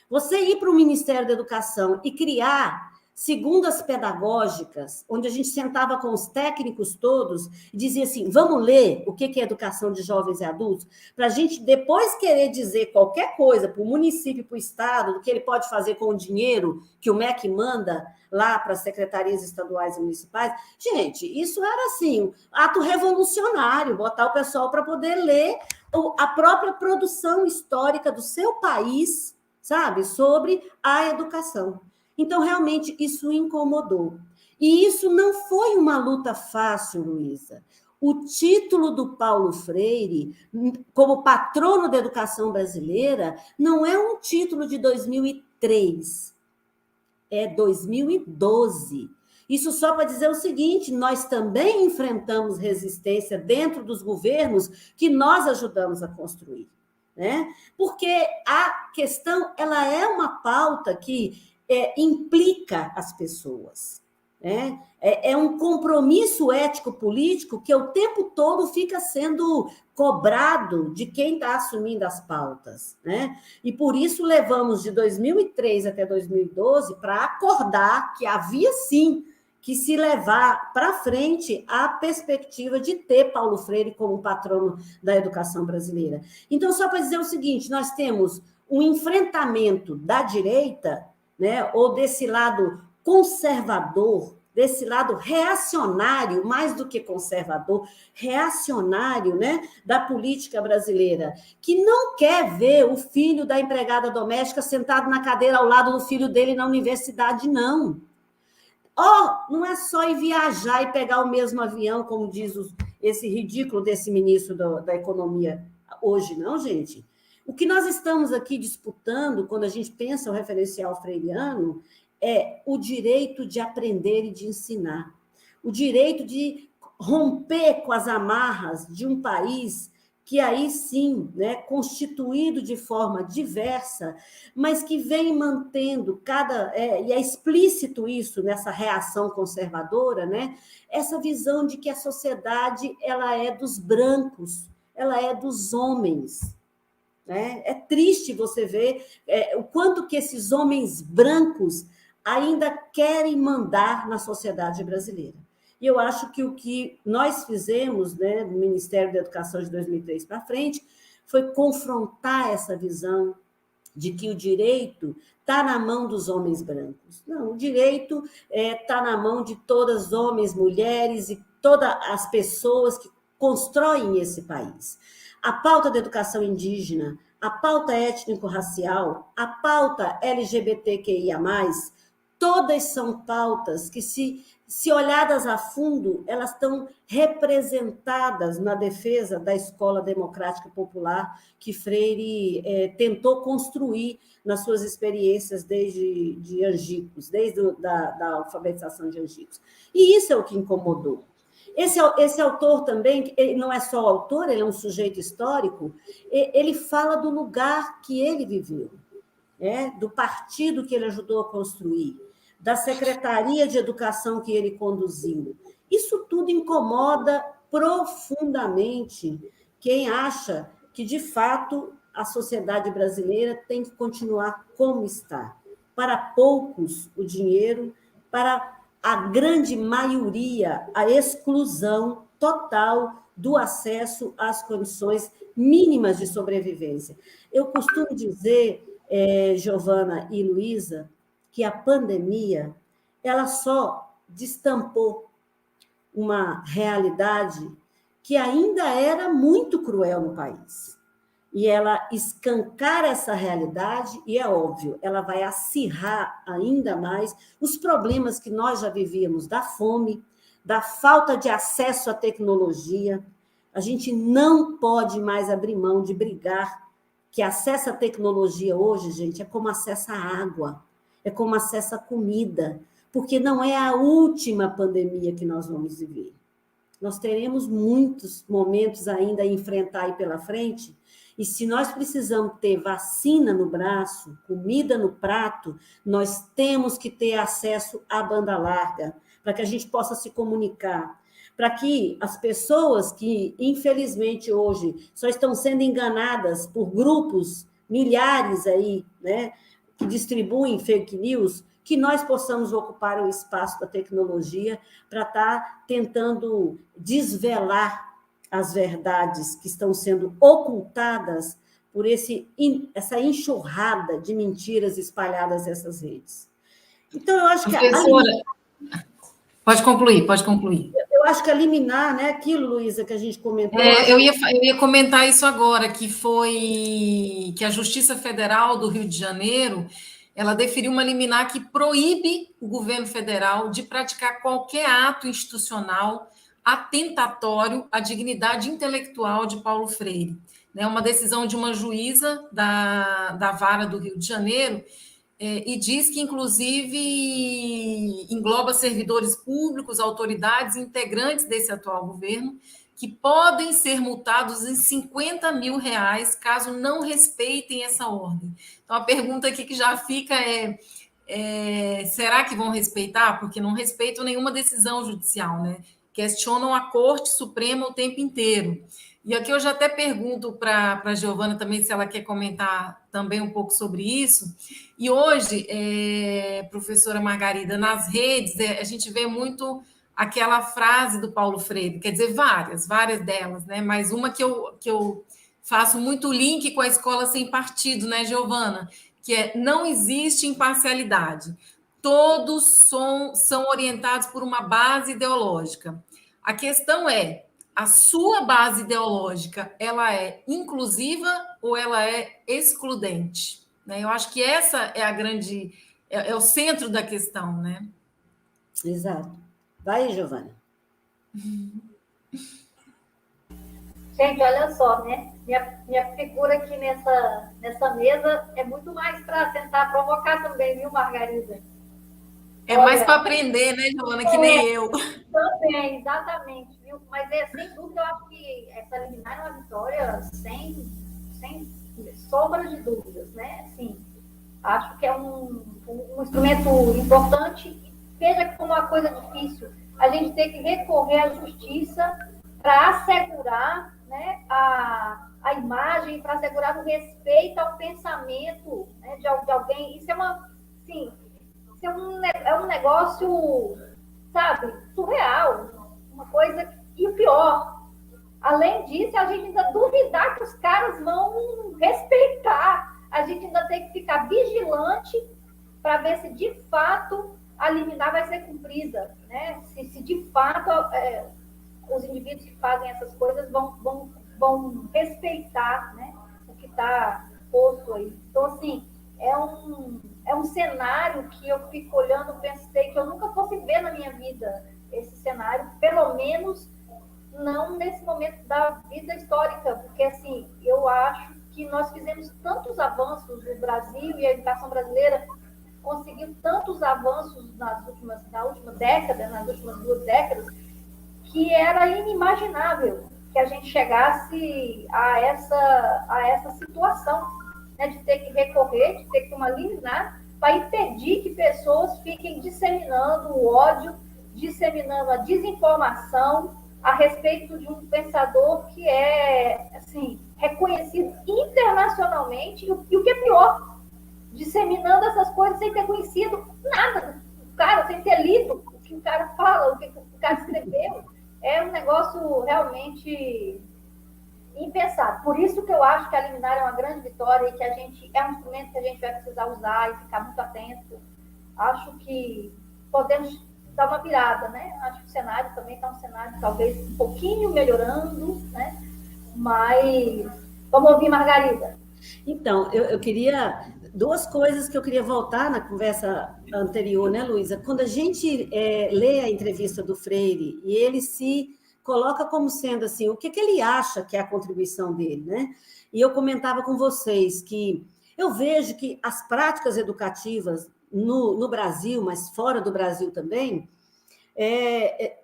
Você ir para o Ministério da Educação e criar segundas pedagógicas, onde a gente sentava com os técnicos todos e dizia assim, vamos ler o que é educação de jovens e adultos, para a gente depois querer dizer qualquer coisa para o município, para o Estado, do que ele pode fazer com o dinheiro que o MEC manda lá para as secretarias estaduais e municipais. Gente, isso era assim, ato revolucionário, botar o pessoal para poder ler a própria produção histórica do seu país, sabe, sobre a educação. Então, realmente, isso incomodou. E isso não foi uma luta fácil, Luísa. O título do Paulo Freire, como patrono da educação brasileira, não é um título de 2003, é 2012. Isso só para dizer o seguinte, nós também enfrentamos resistência dentro dos governos que nós ajudamos a construir, né? Porque a questão, ela é uma pauta que implica as pessoas, né? É um compromisso ético-político que o tempo todo fica sendo cobrado de quem está assumindo as pautas, né? E por isso levamos de 2003 até 2012 para acordar que havia sim que se levar para frente a perspectiva de ter Paulo Freire como patrono da educação brasileira. Então, só para dizer o seguinte, nós temos um enfrentamento da direita, né, ou desse lado conservador, desse lado reacionário, mais do que conservador, reacionário, né, da política brasileira, que não quer ver o filho da empregada doméstica sentado na cadeira ao lado do filho dele na universidade, não. Não é só ir viajar e pegar o mesmo avião, como diz esse ridículo desse ministro da Economia hoje, não, gente. O que nós estamos aqui disputando, quando a gente pensa o referencial freiriano, é o direito de aprender e de ensinar, o direito de romper com as amarras de um país que aí sim, né, constituído de forma diversa, mas que vem mantendo e é explícito isso nessa reação conservadora, né, essa visão de que a sociedade ela é dos brancos, ela é dos homens. Né? É triste você ver o quanto que esses homens brancos ainda querem mandar na sociedade brasileira. E eu acho que o que nós fizemos, né, no Ministério da Educação de 2003 para frente, foi confrontar essa visão de que o direito está na mão dos homens brancos. Não, o direito está na mão de todas, homens, mulheres e todas as pessoas que constroem esse país. A pauta da educação indígena, a pauta étnico-racial, a pauta LGBTQIA+, todas são pautas que, se olhadas a fundo, elas estão representadas na defesa da escola democrática popular que Freire tentou construir nas suas experiências desde Angicos, desde da alfabetização de Angicos. E isso é o que incomodou. Esse autor também, ele não é só autor, ele é um sujeito histórico, ele fala do lugar que ele viveu, do partido que ele ajudou a construir, da Secretaria de Educação que ele conduziu. Isso tudo incomoda profundamente quem acha que, de fato, a sociedade brasileira tem que continuar como está. Para poucos, o dinheiro, para a grande maioria, a exclusão total do acesso às condições mínimas de sobrevivência. Eu costumo dizer, Giovana e Luísa, que a pandemia ela só destampou uma realidade que ainda era muito cruel no país. E ela escancara essa realidade, e é óbvio, ela vai acirrar ainda mais os problemas que nós já vivíamos, da fome, da falta de acesso à tecnologia. A gente não pode mais abrir mão de brigar, que acesso à tecnologia hoje, gente, é como acesso à água, é como acesso à comida, porque não é a última pandemia que nós vamos viver. Nós teremos muitos momentos ainda a enfrentar aí pela frente, e se nós precisamos ter vacina no braço, comida no prato, nós temos que ter acesso à banda larga, para que a gente possa se comunicar, para que as pessoas que, infelizmente, hoje só estão sendo enganadas por grupos, milhares aí, né, que distribuem fake news, que nós possamos ocupar o espaço da tecnologia para estar tentando desvelar as verdades que estão sendo ocultadas por essa enxurrada de mentiras espalhadas nessas redes. Então, eu acho que... Pode concluir. Eu acho que a liminar, né, aquilo, Luísa, que a gente comentou... Eu ia comentar isso agora, que a Justiça Federal do Rio de Janeiro, ela deferiu uma liminar que proíbe o governo federal de praticar qualquer ato institucional atentatório à dignidade intelectual de Paulo Freire. É uma decisão de uma juíza da Vara do Rio de Janeiro, e diz que, inclusive, engloba servidores públicos, autoridades e integrantes desse atual governo, que podem ser multados em R$50 mil caso não respeitem essa ordem. Então, a pergunta aqui que já fica será que vão respeitar? Porque não respeitam nenhuma decisão judicial, né? Questionam a Corte Suprema o tempo inteiro. E aqui eu já até pergunto para a Giovana também se ela quer comentar também um pouco sobre isso. E hoje, professora Margarida, nas redes, a gente vê muito aquela frase do Paulo Freire, quer dizer, várias delas, né? Mas uma que eu faço muito link com a Escola Sem Partido, né, Giovana? Que é: não existe imparcialidade. Todos são orientados por uma base ideológica. A questão é: a sua base ideológica, ela é inclusiva ou ela é excludente? Né? Eu acho que essa é a grande... é o centro da questão, né? Exato. Vai, Giovana. Gente, olha só, né? Minha figura aqui nessa mesa é muito mais para tentar provocar também, viu, Margarida? É mais para aprender, né, Giovana, que nem eu. Também, exatamente, viu? Mas, sem dúvida, eu acho que essa liminar é uma vitória sem sombra de dúvidas, né? Assim, acho que é um instrumento importante. Veja como uma coisa difícil a gente ter que recorrer à justiça para assegurar, né, a imagem, para assegurar o respeito ao pensamento, né, de alguém. Isso é um negócio, sabe, surreal, uma coisa. E o pior, além disso, a gente ainda duvidar que os caras vão respeitar, a gente ainda tem que ficar vigilante para ver se de fato a liminar vai ser cumprida, né? Se de fato os indivíduos que fazem essas coisas vão respeitar, né, o que está posto aí. Então, assim, é um cenário que eu fico olhando, pensei que eu nunca fosse ver na minha vida esse cenário, pelo menos não nesse momento da vida histórica, porque, assim, eu acho que nós fizemos tantos avanços no Brasil, e a educação brasileira conseguiu tantos avanços na última década, nas últimas 2 décadas, que era inimaginável que a gente chegasse a essa situação, né, de ter que recorrer, de ter que tomar liminar para impedir que pessoas fiquem disseminando o ódio, disseminando a desinformação a respeito de um pensador que é, assim, reconhecido internacionalmente, e o que é pior, disseminando essas coisas sem ter conhecido nada do cara, sem ter lido o que o cara fala, o que o cara escreveu. É um negócio realmente impensável. Por isso que eu acho que a liminar é uma grande vitória e que é um instrumento que a gente vai precisar usar e ficar muito atento. Acho que podemos dar uma virada, né? Acho que o cenário também está um cenário talvez um pouquinho melhorando, né? Mas vamos ouvir, Margarida. Então, eu queria... 2 coisas que eu queria voltar na conversa anterior, né, Luísa? Quando a gente lê a entrevista do Freire e ele se coloca como sendo assim, o que ele acha que é a contribuição dele, né? E eu comentava com vocês que eu vejo que as práticas educativas no Brasil, mas fora do Brasil também,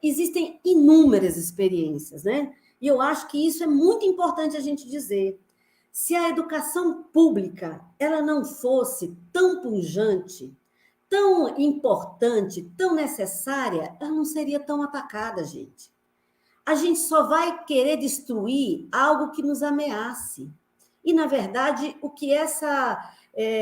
existem inúmeras experiências, né? E eu acho que isso é muito importante a gente dizer. Se a educação pública ela não fosse tão pujante, tão importante, tão necessária, ela não seria tão atacada, gente. A gente só vai querer destruir algo que nos ameace. E, na verdade, o que essa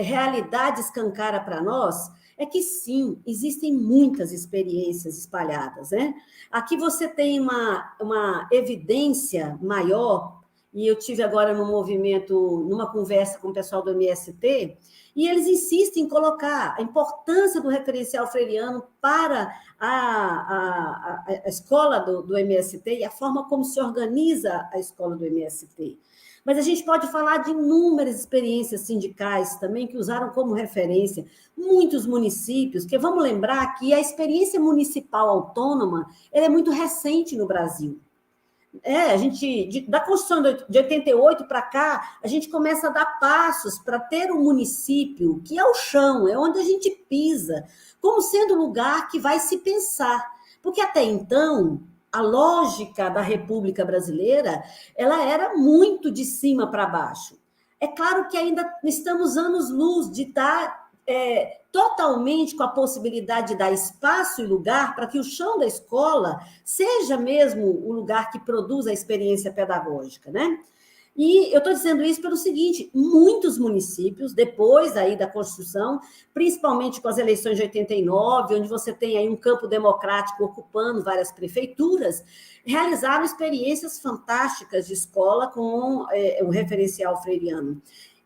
realidade escancara para nós é que, sim, existem muitas experiências espalhadas, né? Aqui você tem uma evidência maior. E eu tive agora numa conversa com o pessoal do MST, e eles insistem em colocar a importância do referencial freiriano para a escola do MST e a forma como se organiza a escola do MST. Mas a gente pode falar de inúmeras experiências sindicais também que usaram como referência muitos municípios, que vamos lembrar que a experiência municipal autônoma ela é muito recente no Brasil. A gente, da Constituição de 88 para cá, a gente começa a dar passos para ter um município que é o chão, é onde a gente pisa, como sendo o lugar que vai se pensar. Porque até então, a lógica da República Brasileira, ela era muito de cima para baixo. É claro que ainda estamos anos-luz de estar totalmente com a possibilidade de dar espaço e lugar para que o chão da escola seja mesmo o lugar que produz a experiência pedagógica, né? E eu estou dizendo isso pelo seguinte, muitos municípios, depois aí da Constituição, principalmente com as eleições de 89, onde você tem aí um campo democrático ocupando várias prefeituras, realizaram experiências fantásticas de escola com o referencial freiriano.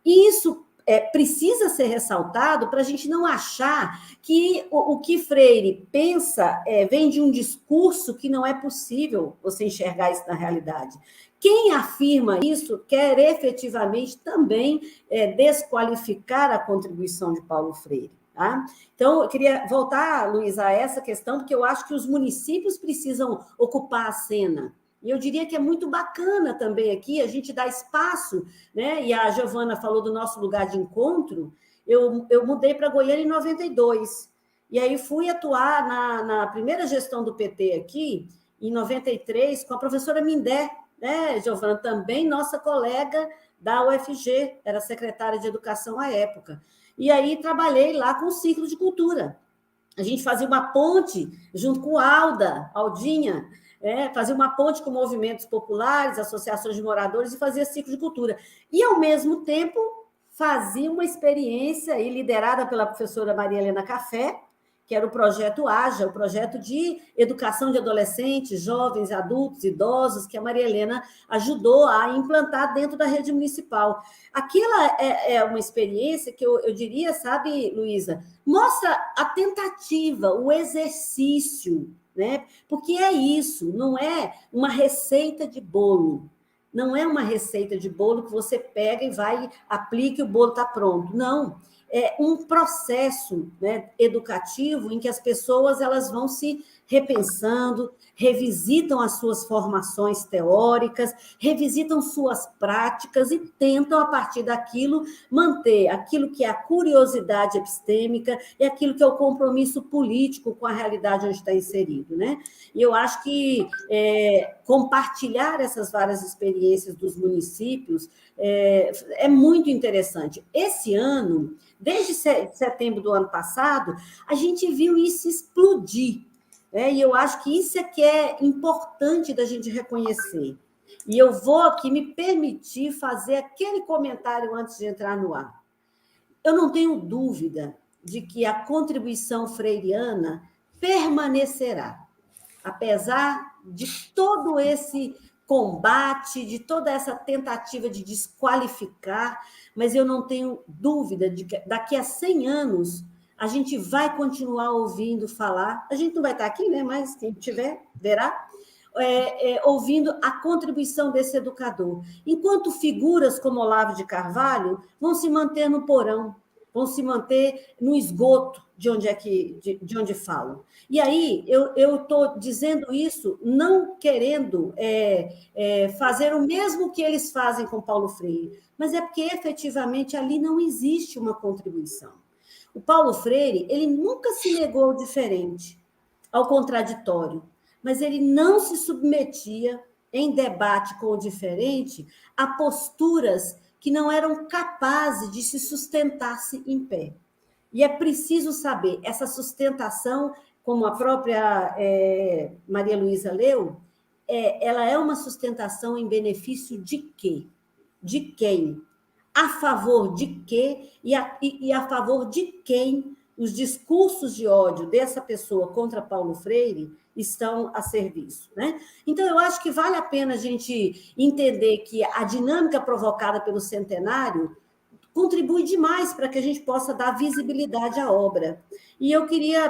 E isso precisa ser ressaltado para a gente não achar que o que Freire pensa vem de um discurso que não é possível você enxergar isso na realidade. Quem afirma isso quer efetivamente também desqualificar a contribuição de Paulo Freire. Tá? Então, eu queria voltar, Luísa, a essa questão, porque eu acho que os municípios precisam ocupar a cena. E eu diria que é muito bacana também aqui a gente dar espaço, né? E a Giovana falou do nosso lugar de encontro. Eu mudei para Goiânia em 92, e aí fui atuar na primeira gestão do PT aqui, em 93, com a professora Mindé, né, Giovana, também nossa colega da UFG, era secretária de Educação à época. E aí trabalhei lá com o ciclo de cultura. A gente fazia uma ponte junto com Aldinha, fazia uma ponte com movimentos populares, associações de moradores e fazia ciclo de cultura. E, ao mesmo tempo, fazia uma experiência aí, liderada pela professora Maria Helena Café, que era o projeto AJA, o projeto de educação de adolescentes, jovens, adultos, idosos, que a Maria Helena ajudou a implantar dentro da rede municipal. Aquilo é uma experiência que eu diria, sabe, Luísa, mostra a tentativa, o exercício, né? Porque é isso, não é uma receita de bolo. Não é uma receita de bolo que você pega e vai, aplica e o bolo está pronto. Não. É um processo, né, educativo em que as pessoas elas vão se repensando, revisitam as suas formações teóricas, revisitam suas práticas e tentam, a partir daquilo, manter aquilo que é a curiosidade epistêmica e aquilo que é o compromisso político com a realidade onde está inserido, né? E eu acho que compartilhar essas várias experiências dos municípios é muito interessante. Esse ano, desde setembro do ano passado, a gente viu isso explodir. E eu acho que isso é que é importante da gente reconhecer. E eu vou aqui me permitir fazer aquele comentário antes de entrar no ar. Eu não tenho dúvida de que a contribuição freiriana permanecerá, apesar de todo esse combate, de toda essa tentativa de desqualificar, mas eu não tenho dúvida de que daqui a 100 anos a gente vai continuar ouvindo falar, a gente não vai estar aqui, né? Mas quem tiver, verá, ouvindo a contribuição desse educador. Enquanto figuras como Olavo de Carvalho vão se manter no porão, vão se manter no esgoto de onde falam. E aí, eu estou dizendo isso não querendo fazer o mesmo que eles fazem com Paulo Freire, mas é porque, efetivamente, ali não existe uma contribuição. O Paulo Freire, ele nunca se negou ao diferente, ao contraditório, mas ele não se submetia, em debate com o diferente, a posturas que não eram capazes de se sustentar-se em pé. E é preciso saber, essa sustentação, como a própria Maria Luísa leu, ela é uma sustentação em benefício de quê? De quem? A favor de quê e a favor de quem os discursos de ódio dessa pessoa contra Paulo Freire estão a serviço, né? Então, eu acho que vale a pena a gente entender que a dinâmica provocada pelo centenário contribui demais para que a gente possa dar visibilidade à obra. E eu queria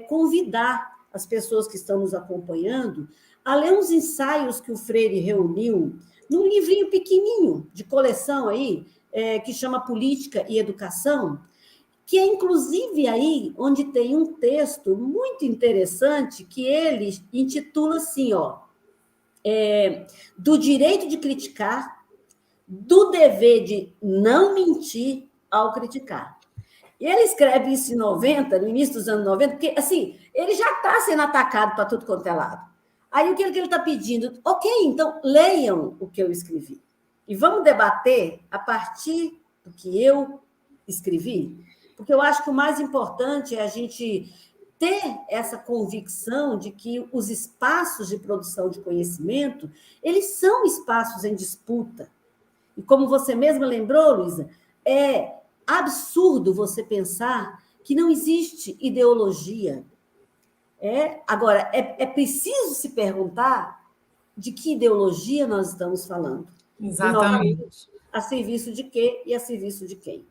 convidar as pessoas que estão nos acompanhando a ler uns ensaios que o Freire reuniu num livrinho pequenininho de coleção aí, que chama Política e Educação, que é inclusive aí onde tem um texto muito interessante que ele intitula assim, ó, do direito de criticar, do dever de não mentir ao criticar. E ele escreve isso em 90, no início dos anos 90, porque, assim, ele já está sendo atacado para tudo quanto é lado. Aí, o que ele está pedindo? Ok, então, leiam o que eu escrevi. E vamos debater a partir do que eu escrevi, porque eu acho que o mais importante é a gente ter essa convicção de que os espaços de produção de conhecimento, eles são espaços em disputa. E como você mesma lembrou, Luísa, é absurdo você pensar que não existe ideologia. Agora, é preciso se perguntar de que ideologia nós estamos falando. Exatamente. A serviço de quê e a serviço de quem?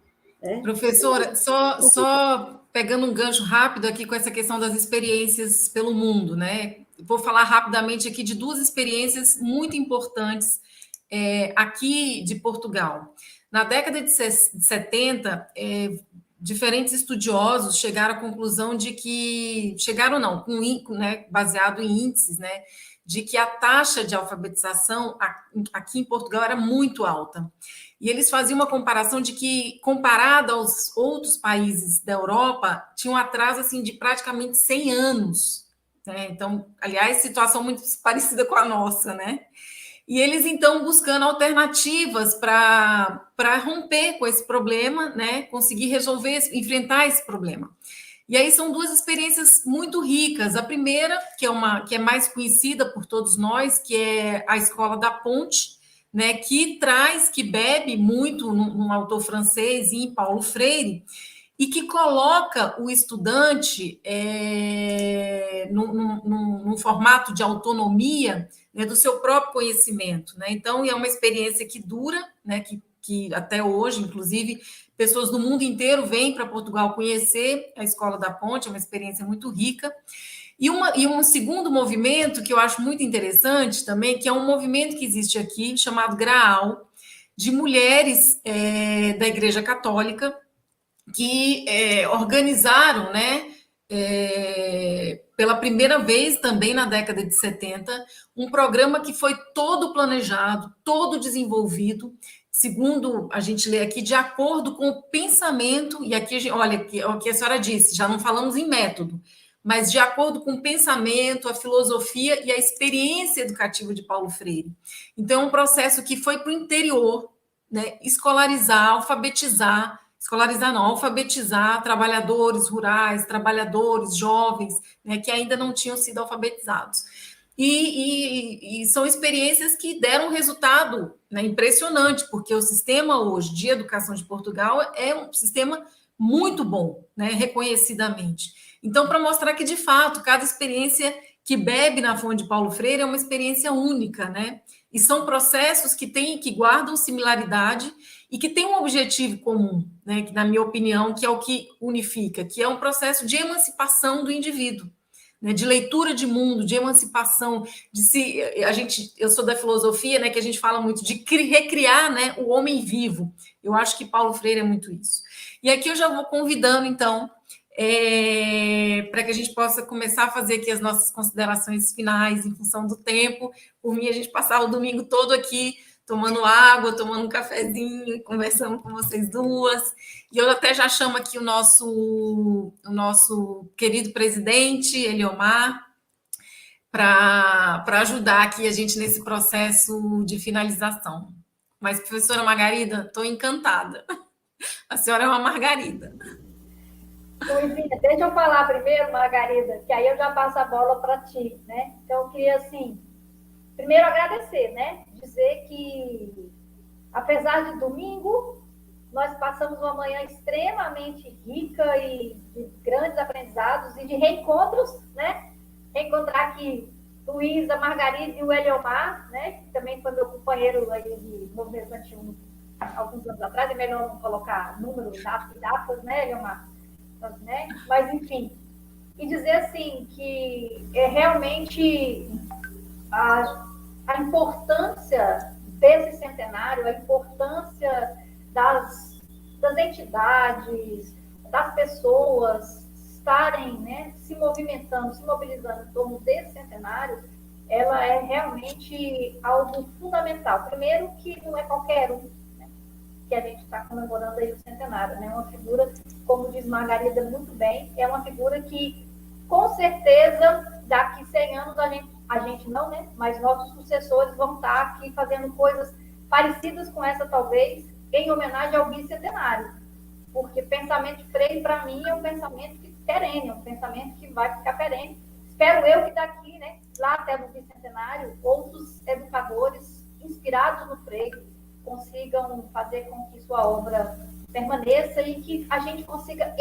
Professora, só pegando um gancho rápido aqui com essa questão das experiências pelo mundo, né? Vou falar rapidamente aqui de duas experiências muito importantes aqui de Portugal. Na década de 70, diferentes estudiosos chegaram à conclusão de que... Chegaram não, né, baseado em índices, né? De que a taxa de alfabetização aqui em Portugal era muito alta. E eles faziam uma comparação de que, comparado aos outros países da Europa, tinha um atraso assim, de praticamente 100 anos. Né? Então, aliás, situação muito parecida com a nossa, né? E eles, então, buscando alternativas para romper com esse problema, né? Conseguir resolver, enfrentar esse problema. E aí são duas experiências muito ricas. A primeira, que é mais conhecida por todos nós, que é a Escola da Ponte, né, que bebe muito num autor francês, em Paulo Freire, e que coloca o estudante num formato de autonomia, né, do seu próprio conhecimento. Né? Então, é uma experiência que dura, né, que até hoje, inclusive, pessoas do mundo inteiro vêm para Portugal conhecer a Escola da Ponte, é uma experiência muito rica. E um segundo movimento que eu acho muito interessante também, que é um movimento que existe aqui, chamado Graal, de mulheres da Igreja Católica, que organizaram, né, pela primeira vez também na década de 70, um programa que foi todo planejado, todo desenvolvido, segundo a gente lê aqui, de acordo com o pensamento, e aqui, olha, o que a senhora disse, já não falamos em método, mas de acordo com o pensamento, a filosofia e a experiência educativa de Paulo Freire. Então, é um processo que foi para o interior, né, alfabetizar trabalhadores rurais, trabalhadores jovens, né, que ainda não tinham sido alfabetizados. E são experiências que deram um resultado, né, impressionante, porque o sistema hoje de educação de Portugal é um sistema muito bom, né, reconhecidamente. Então, para mostrar que, de fato, cada experiência que bebe na fonte de Paulo Freire é uma experiência única, né? E são processos que guardam similaridade e que têm um objetivo comum, né? Que, na minha opinião, que é o que unifica, que é um processo de emancipação do indivíduo, né? De leitura de mundo, de emancipação, eu sou da filosofia, né? Que a gente fala muito de recriar, né? O homem vivo. Eu acho que Paulo Freire é muito isso. E aqui eu já vou convidando, então, para que a gente possa começar a fazer aqui as nossas considerações finais em função do tempo. Por mim, a gente passar o domingo todo aqui tomando água, tomando um cafezinho, conversando com vocês duas. E eu até já chamo aqui o nosso querido presidente, Eliomar, para ajudar aqui a gente nesse processo de finalização. Mas, professora Margarida, estou encantada. A senhora é uma Margarida. Luizinha, deixa eu falar primeiro, Margarida, que aí eu já passo a bola para ti, né? Então, eu queria, assim, primeiro agradecer, né? Dizer que, apesar de domingo, nós passamos uma manhã extremamente rica e de grandes aprendizados e de reencontros, né? Reencontrar aqui Luísa, Margarida e o Eliomar, né? Que também foi meu companheiro aí de movimento estudantil alguns anos atrás, é melhor não colocar números, datas, né, Eliomar? Né? Mas, enfim, e dizer assim que realmente a importância desse centenário, a importância das entidades, das pessoas estarem, né, se movimentando, se mobilizando em torno desse centenário, ela é realmente algo fundamental. Primeiro, que não é qualquer um, né, que a gente está comemorando aí o centenário, né? Uma figura, como diz Margarida muito bem, é uma figura que, com certeza, daqui 100 anos, a gente não, né? Mas nossos sucessores vão estar aqui fazendo coisas parecidas com essa, talvez, em homenagem ao bicentenário. Porque pensamento de Freire, para mim, é um pensamento perene, é um pensamento que vai ficar perene. Espero eu que daqui, né, lá até no bicentenário, outros educadores inspirados no Freire consigam fazer com que sua obra permaneça e que a gente consiga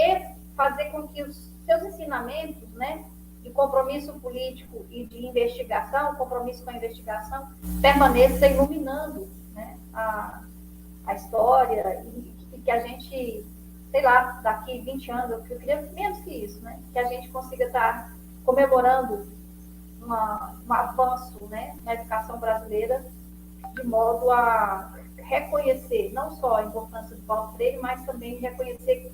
fazer com que os seus ensinamentos, né, de compromisso político e de investigação, compromisso com a investigação, permaneça iluminando, né, a história e que a gente, sei lá, daqui 20 anos, eu queria menos que isso, né, que a gente consiga estar comemorando um avanço, né, na educação brasileira, de modo a reconhecer não só a importância do Paulo Freire, mas também reconhecer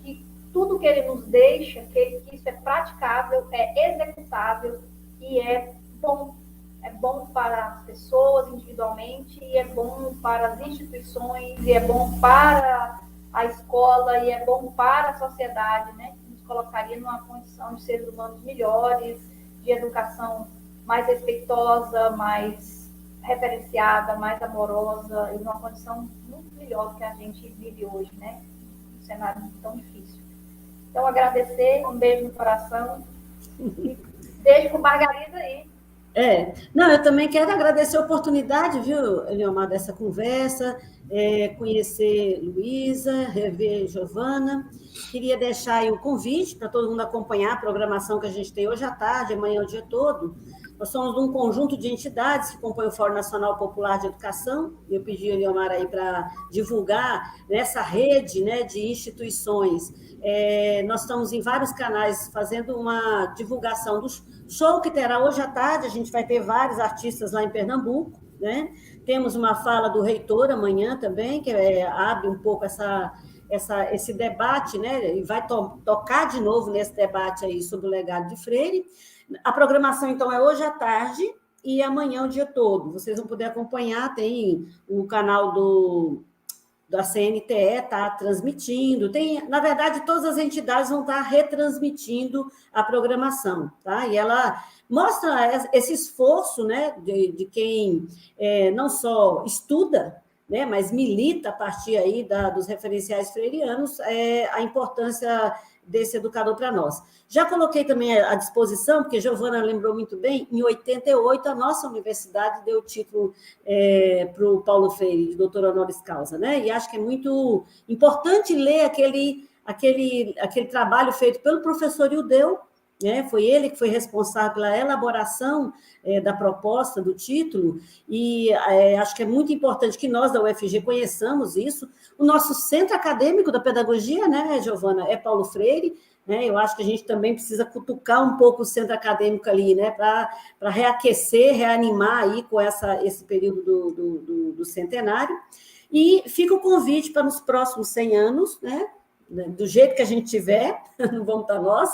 que tudo que ele nos deixa, que isso é praticável, é executável e é bom. É bom para as pessoas individualmente, e é bom para as instituições, e é bom para a escola, e é bom para a sociedade, né? Nos colocaria numa condição de seres humanos melhores, de educação mais respeitosa, mais referenciada, mais amorosa, e numa condição muito melhor do que a gente vive hoje, né? Um cenário tão difícil. Então, agradecer, um beijo no coração, e beijo com Margarida aí. Não, eu também quero agradecer a oportunidade, viu, Eliomar, dessa conversa, conhecer Luísa, rever Giovana. Queria deixar aí o convite para todo mundo acompanhar a programação que a gente tem hoje à tarde, amanhã o dia todo. Nós somos um conjunto de entidades que compõem o Fórum Nacional Popular de Educação. Eu pedi ao Eliomar aí para divulgar nessa rede, né, de instituições. Nós estamos em vários canais fazendo uma divulgação do show que terá hoje à tarde. A gente vai ter vários artistas lá em Pernambuco, né? Temos uma fala do reitor amanhã também, que abre um pouco esse debate, né? E vai tocar de novo nesse debate aí sobre o legado de Freire. A programação, então, é hoje à tarde e amanhã o dia todo. Vocês vão poder acompanhar, tem o canal da CNTE está transmitindo, na verdade, todas as entidades vão estar retransmitindo a programação, tá? E ela mostra esse esforço, né, de quem não só estuda, né, mas milita a partir aí dos referenciais freirianos, a importância desse educador para nós. Já coloquei também à disposição, porque Giovana lembrou muito bem, em 88, a nossa universidade deu o título para o Paulo Freire, de doutor honoris causa, né? E acho que é muito importante ler aquele trabalho feito pelo professor Ildeu, né? Foi ele que foi responsável pela elaboração da proposta do título, e acho que é muito importante que nós, da UFG, conheçamos isso. O nosso centro acadêmico da pedagogia, né, Giovana, é Paulo Freire, né? Eu acho que a gente também precisa cutucar um pouco o centro acadêmico ali, né, para reaquecer, reanimar aí com esse período do centenário. E fica o convite para nos próximos 100 anos, né, do jeito que a gente tiver, não vamos estar nós,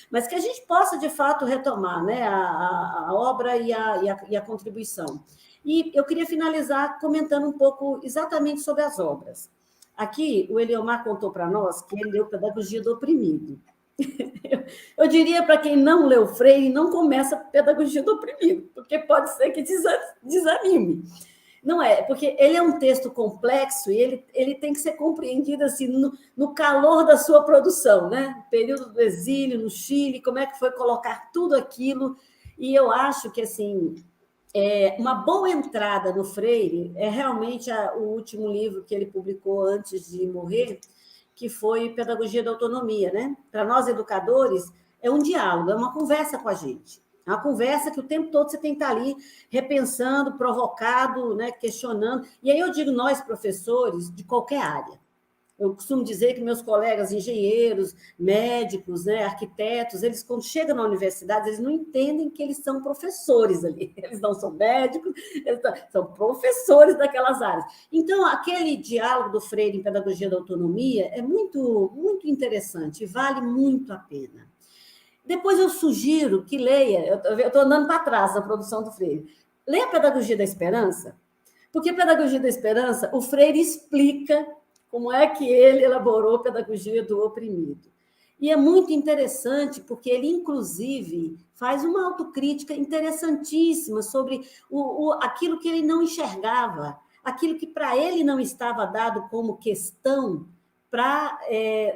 mas que a gente possa, de fato, retomar, né, a obra e a contribuição. E eu queria finalizar comentando um pouco exatamente sobre as obras. Aqui, o Eliomar contou para nós que ele leu Pedagogia do Oprimido. Eu diria para quem não leu Freire, não começa Pedagogia do Oprimido, porque pode ser que desanime. Não é, porque ele é um texto complexo e ele tem que ser compreendido assim, no calor da sua produção, né? Período do exílio no Chile, como é que foi colocar tudo aquilo. E eu acho que assim, uma boa entrada no Freire é realmente o último livro que ele publicou antes de morrer, que foi Pedagogia da Autonomia, né? Para nós, educadores, é um diálogo, é uma conversa com a gente. É uma conversa que o tempo todo você tem que estar ali repensando, provocado, né, questionando. E aí eu digo nós, professores, de qualquer área. Eu costumo dizer que meus colegas engenheiros, médicos, né, arquitetos, eles, quando chegam na universidade, eles não entendem que eles são professores ali. Eles não são médicos, são professores daquelas áreas. Então, aquele diálogo do Freire em Pedagogia da Autonomia é muito, muito interessante, vale muito a pena. Depois eu sugiro que leia, eu estou andando para trás da produção do Freire, leia a Pedagogia da Esperança, porque a Pedagogia da Esperança, o Freire explica como é que ele elaborou a pedagogia do oprimido. E é muito interessante, porque ele, inclusive, faz uma autocrítica interessantíssima sobre aquilo que ele não enxergava, aquilo que para ele não estava dado como questão, para,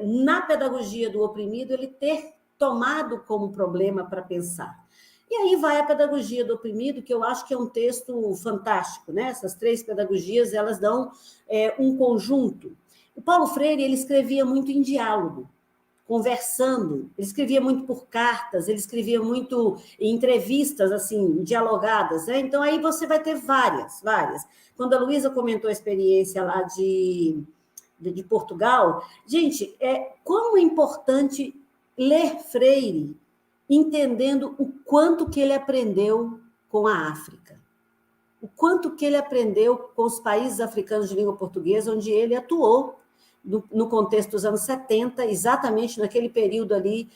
na pedagogia do oprimido, ele ter tomado como problema para pensar. E aí vai a Pedagogia do Oprimido, que eu acho que é um texto fantástico, né? Essas 3 pedagogias, elas dão um conjunto. O Paulo Freire, ele escrevia muito em diálogo, conversando, ele escrevia muito por cartas, ele escrevia muito em entrevistas, assim, dialogadas, né? Então, aí você vai ter várias. Quando a Luísa comentou a experiência lá de Portugal, gente, como é importante ler Freire, entendendo o quanto que ele aprendeu com a África, o quanto que ele aprendeu com os países africanos de língua portuguesa, onde ele atuou no contexto dos anos 70, exatamente naquele período ali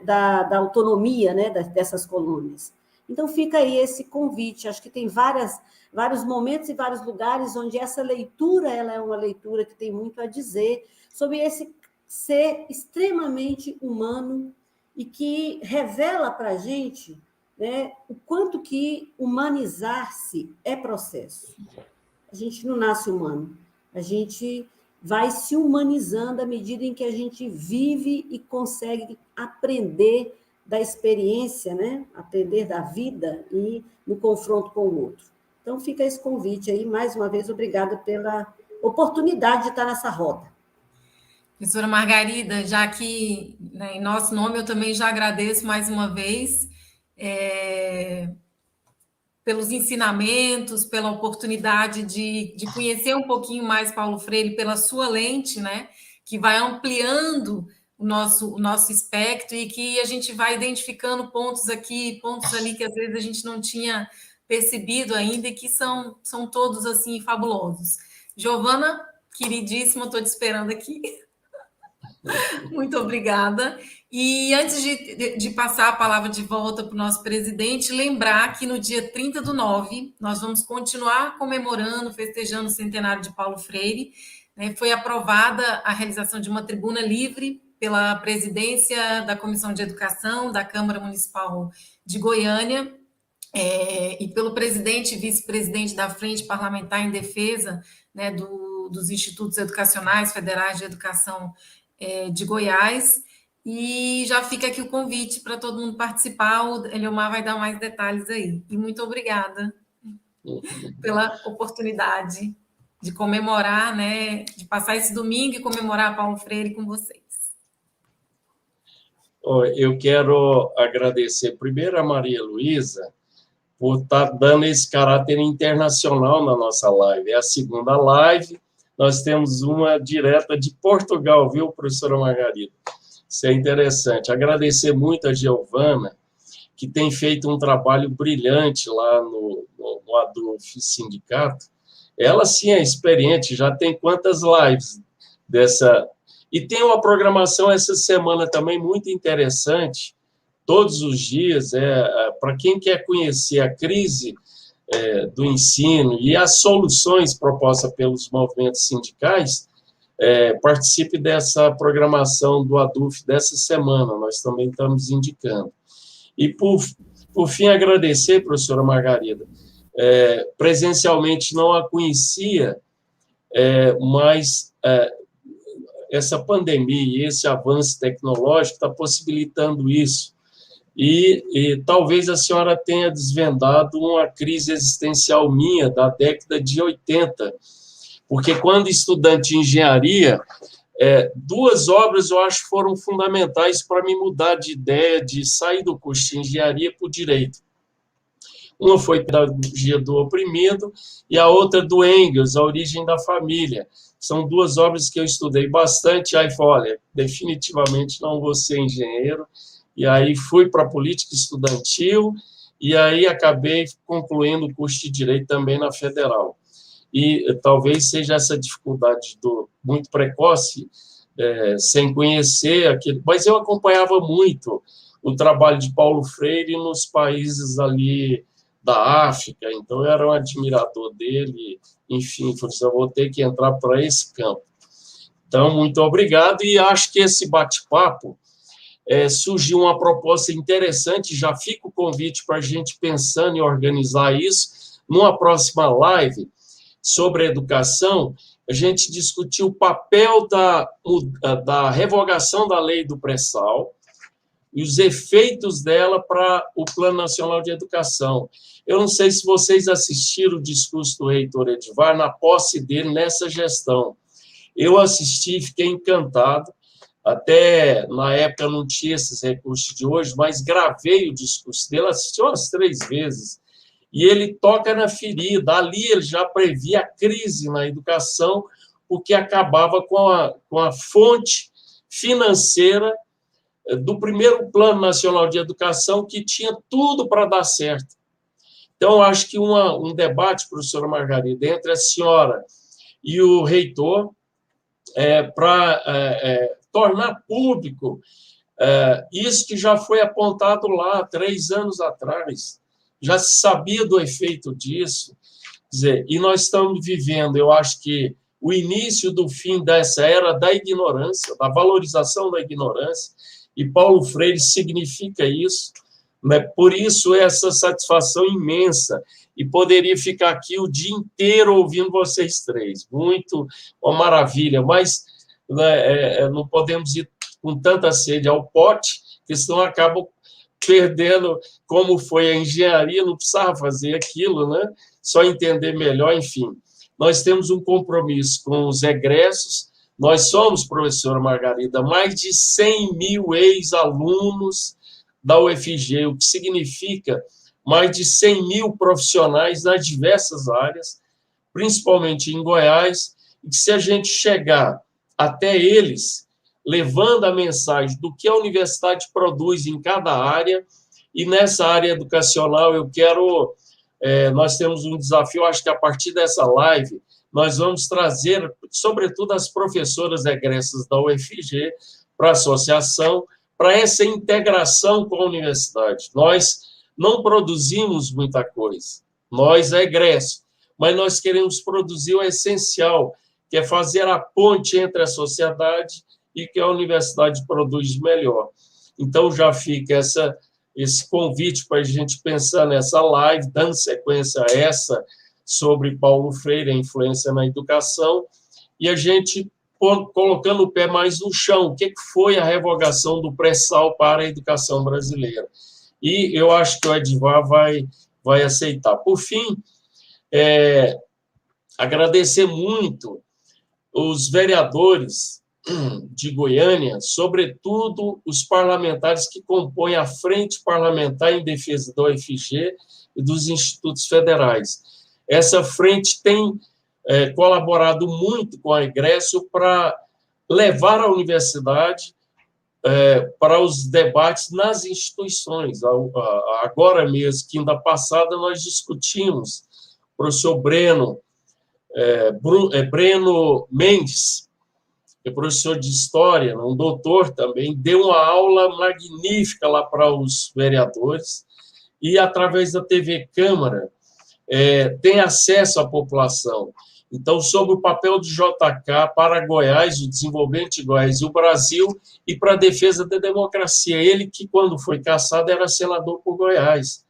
da autonomia, né, dessas colônias. Então, fica aí esse convite. Acho que tem vários momentos e vários lugares onde essa leitura ela é uma leitura que tem muito a dizer sobre esse ser extremamente humano e que revela para a gente, né, o quanto que humanizar-se é processo. A gente não nasce humano, a gente vai se humanizando à medida em que a gente vive e consegue aprender da experiência, né? Aprender da vida e no confronto com o outro. Então, fica esse convite aí. Mais uma vez, obrigada pela oportunidade de estar nessa roda. Professora Margarida, já que, né, em nosso nome, eu também já agradeço mais uma vez pelos ensinamentos, pela oportunidade de conhecer um pouquinho mais Paulo Freire pela sua lente, né, que vai ampliando o nosso espectro e que a gente vai identificando pontos aqui, pontos ali que às vezes a gente não tinha percebido ainda e que são todos assim fabulosos. Giovana, queridíssima, estou te esperando aqui. Muito obrigada. E antes de passar a palavra de volta para o nosso presidente, lembrar que no dia 30/9, nós vamos continuar comemorando, festejando o centenário de Paulo Freire. Né? Foi aprovada a realização de uma tribuna livre pela presidência da Comissão de Educação da Câmara Municipal de Goiânia e pelo presidente e vice-presidente da Frente Parlamentar em Defesa, né, dos Institutos Educacionais Federais de Educação de Goiás, e já fica aqui o convite para todo mundo participar. O Eliomar vai dar mais detalhes aí. E muito obrigada pela oportunidade de comemorar, né, de passar esse domingo e comemorar Paulo Freire com vocês. Eu quero agradecer primeiro a Maria Luísa por estar dando esse caráter internacional na nossa live. É a segunda live. Nós temos uma direta de Portugal, viu, professora Margarida? Isso é interessante. Agradecer muito a Giovana, que tem feito um trabalho brilhante lá no ADUF Sindicato. Ela, sim, é experiente, já tem quantas lives dessa... E tem uma programação essa semana também muito interessante, todos os dias, para quem quer conhecer a crise do ensino e as soluções propostas pelos movimentos sindicais, participe dessa programação do ADUF dessa semana, nós também estamos indicando. E, por fim, agradecer, professora Margarida, presencialmente não a conhecia, mas essa pandemia e esse avanço tecnológico está possibilitando isso. E talvez a senhora tenha desvendado uma crise existencial minha da década de 80, porque quando estudante de engenharia, 2 obras eu acho foram fundamentais para me mudar de ideia de sair do curso de engenharia para o direito. Uma foi Pedagogia do Oprimido e a outra do Engels, A Origem da Família. São duas obras que eu estudei bastante. Aí falei, olha, definitivamente não vou ser engenheiro. E aí fui para a política estudantil e aí acabei concluindo o curso de Direito também na Federal. E talvez seja essa dificuldade muito precoce, sem conhecer aquilo. Mas eu acompanhava muito o trabalho de Paulo Freire nos países ali da África, então eu era um admirador dele, enfim, falei assim, eu vou ter que entrar para esse campo. Então, muito obrigado, e acho que esse bate-papo surgiu uma proposta interessante, já fica o convite para a gente pensando em organizar isso, numa próxima live sobre educação, a gente discutiu o papel da revogação da lei do pré-sal e os efeitos dela para o Plano Nacional de Educação. Eu não sei se vocês assistiram o discurso do reitor Edivar na posse dele nessa gestão. Eu assisti, fiquei encantado, até na época não tinha esses recursos de hoje, mas gravei o discurso dele, assisti umas 3 vezes, e ele toca na ferida. Ali ele já previa a crise na educação, porque acabava com a fonte financeira do primeiro Plano Nacional de Educação, que tinha tudo para dar certo. Então, acho que um debate, professora Margarida, entre a senhora e o reitor, para tornar público isso que já foi apontado lá 3 anos atrás. Já se sabia do efeito disso. Quer dizer, e nós estamos vivendo, eu acho que, o início do fim dessa era da ignorância, da valorização da ignorância, e Paulo Freire significa isso, né? Por isso essa satisfação imensa, e poderia ficar aqui o dia inteiro ouvindo vocês 3, uma maravilha, mas né, não podemos ir com tanta sede ao pote, porque senão acabam perdendo como foi a engenharia, não precisava fazer aquilo, né? Só entender melhor, enfim. Nós temos um compromisso com os egressos, nós somos, professora Margarida, mais de 100 mil ex-alunos da UFG, o que significa mais de 100 mil profissionais nas diversas áreas, principalmente em Goiás, e que se a gente chegar até eles, levando a mensagem do que a universidade produz em cada área, e nessa área educacional eu quero... nós temos um desafio, acho que a partir dessa live, nós vamos trazer, sobretudo, as professoras egressas da UFG para a associação, para essa integração com a universidade. Nós não produzimos muita coisa, nós egressos, mas nós queremos produzir o essencial, que é fazer a ponte entre a sociedade e que a universidade produz melhor. Então, já fica esse convite para a gente pensar nessa live, dando sequência a essa, sobre Paulo Freire, a influência na educação, e a gente colocando o pé mais no chão, o que foi a revogação do pré-sal para a educação brasileira. E eu acho que o Edivar vai aceitar. Por fim, agradecer muito os vereadores de Goiânia, sobretudo os parlamentares que compõem a Frente Parlamentar em Defesa da UFG e dos institutos federais. Essa frente tem colaborado muito com a egresso para levar a universidade para os debates nas instituições. Agora mesmo, quinta passada, nós discutimos, o professor Breno Mendes, que é professor de História, um doutor também, deu uma aula magnífica lá para os vereadores, e, através da TV Câmara, tem acesso à população. Então, sobre o papel do JK para Goiás, o desenvolvimento de Goiás e o Brasil, e para a defesa da democracia. Ele que, quando foi cassado, era senador por Goiás.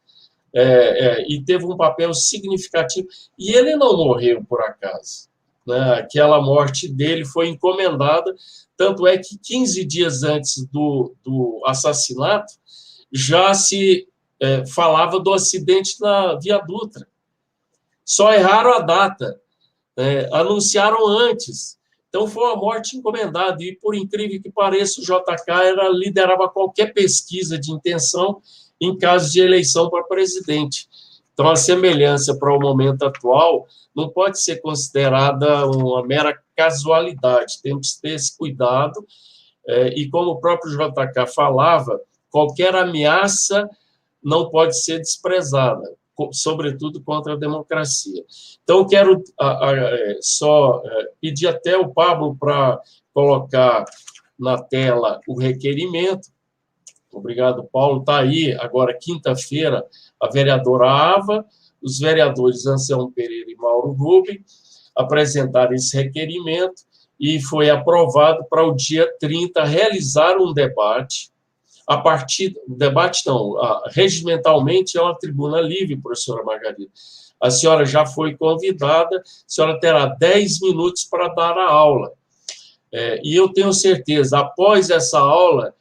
E teve um papel significativo. E ele não morreu por acaso, né? Aquela morte dele foi encomendada, tanto é que 15 dias antes do assassinato, já se falava do acidente na Via Dutra. Só erraram a data, anunciaram antes. Então, foi uma morte encomendada, e, por incrível que pareça, o JK liderava qualquer pesquisa de intenção em caso de eleição para presidente. Então, a semelhança para o momento atual não pode ser considerada uma mera casualidade, temos que ter esse cuidado, e como o próprio JK falava, qualquer ameaça não pode ser desprezada, sobretudo contra a democracia. Então, quero só pedir até o Pablo para colocar na tela o requerimento. Obrigado, Paulo. Está aí, agora, quinta-feira, a vereadora Ava, os vereadores Anselmo Pereira e Mauro Rubem apresentaram esse requerimento e foi aprovado para o dia 30 realizar um debate. A partir debate, não, regimentalmente é uma tribuna livre, professora Margarida. A senhora já foi convidada, a senhora terá 10 minutos para dar a aula. E eu tenho certeza, após essa aula,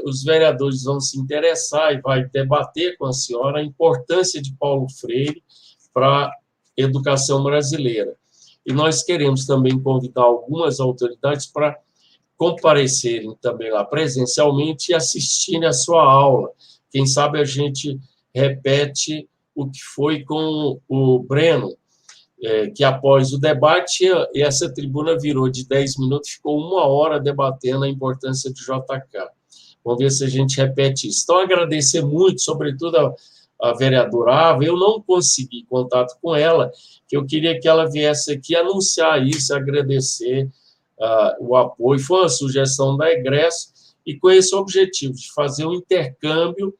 os vereadores vão se interessar e vai debater com a senhora a importância de Paulo Freire para a educação brasileira. E nós queremos também convidar algumas autoridades para comparecerem também lá presencialmente e assistirem a sua aula. Quem sabe a gente repete o que foi com o Breno, que após o debate, essa tribuna virou de 10 minutos, ficou 1 hora debatendo a importância do JK. Vamos ver se a gente repete isso. Então, agradecer muito, sobretudo a vereadora Ava. Eu não consegui contato com ela, que eu queria que ela viesse aqui anunciar isso, agradecer o apoio. Foi uma sugestão da Egresso, e com esse objetivo de fazer um intercâmbio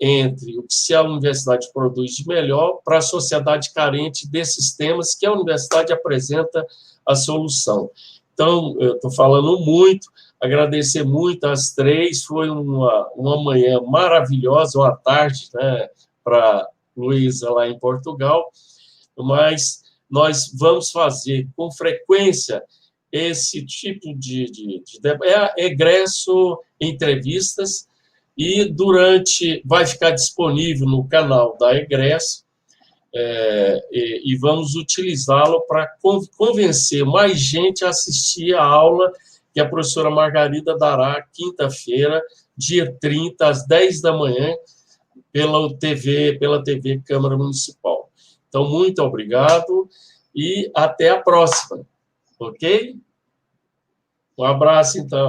entre o que a universidade produz de melhor para a sociedade carente desses temas que a universidade apresenta a solução. Então, eu estou falando muito, agradecer muito às 3, foi uma manhã maravilhosa, uma tarde, né, para Luísa lá em Portugal, mas nós vamos fazer com frequência esse tipo de egresso, entrevistas, e vai ficar disponível no canal da Egresso, e vamos utilizá-lo para convencer mais gente a assistir a aula que a professora Margarida dará quinta-feira, dia 30, às 10 da manhã, pela TV Câmara Municipal. Então, muito obrigado e até a próxima, ok? Um abraço, então.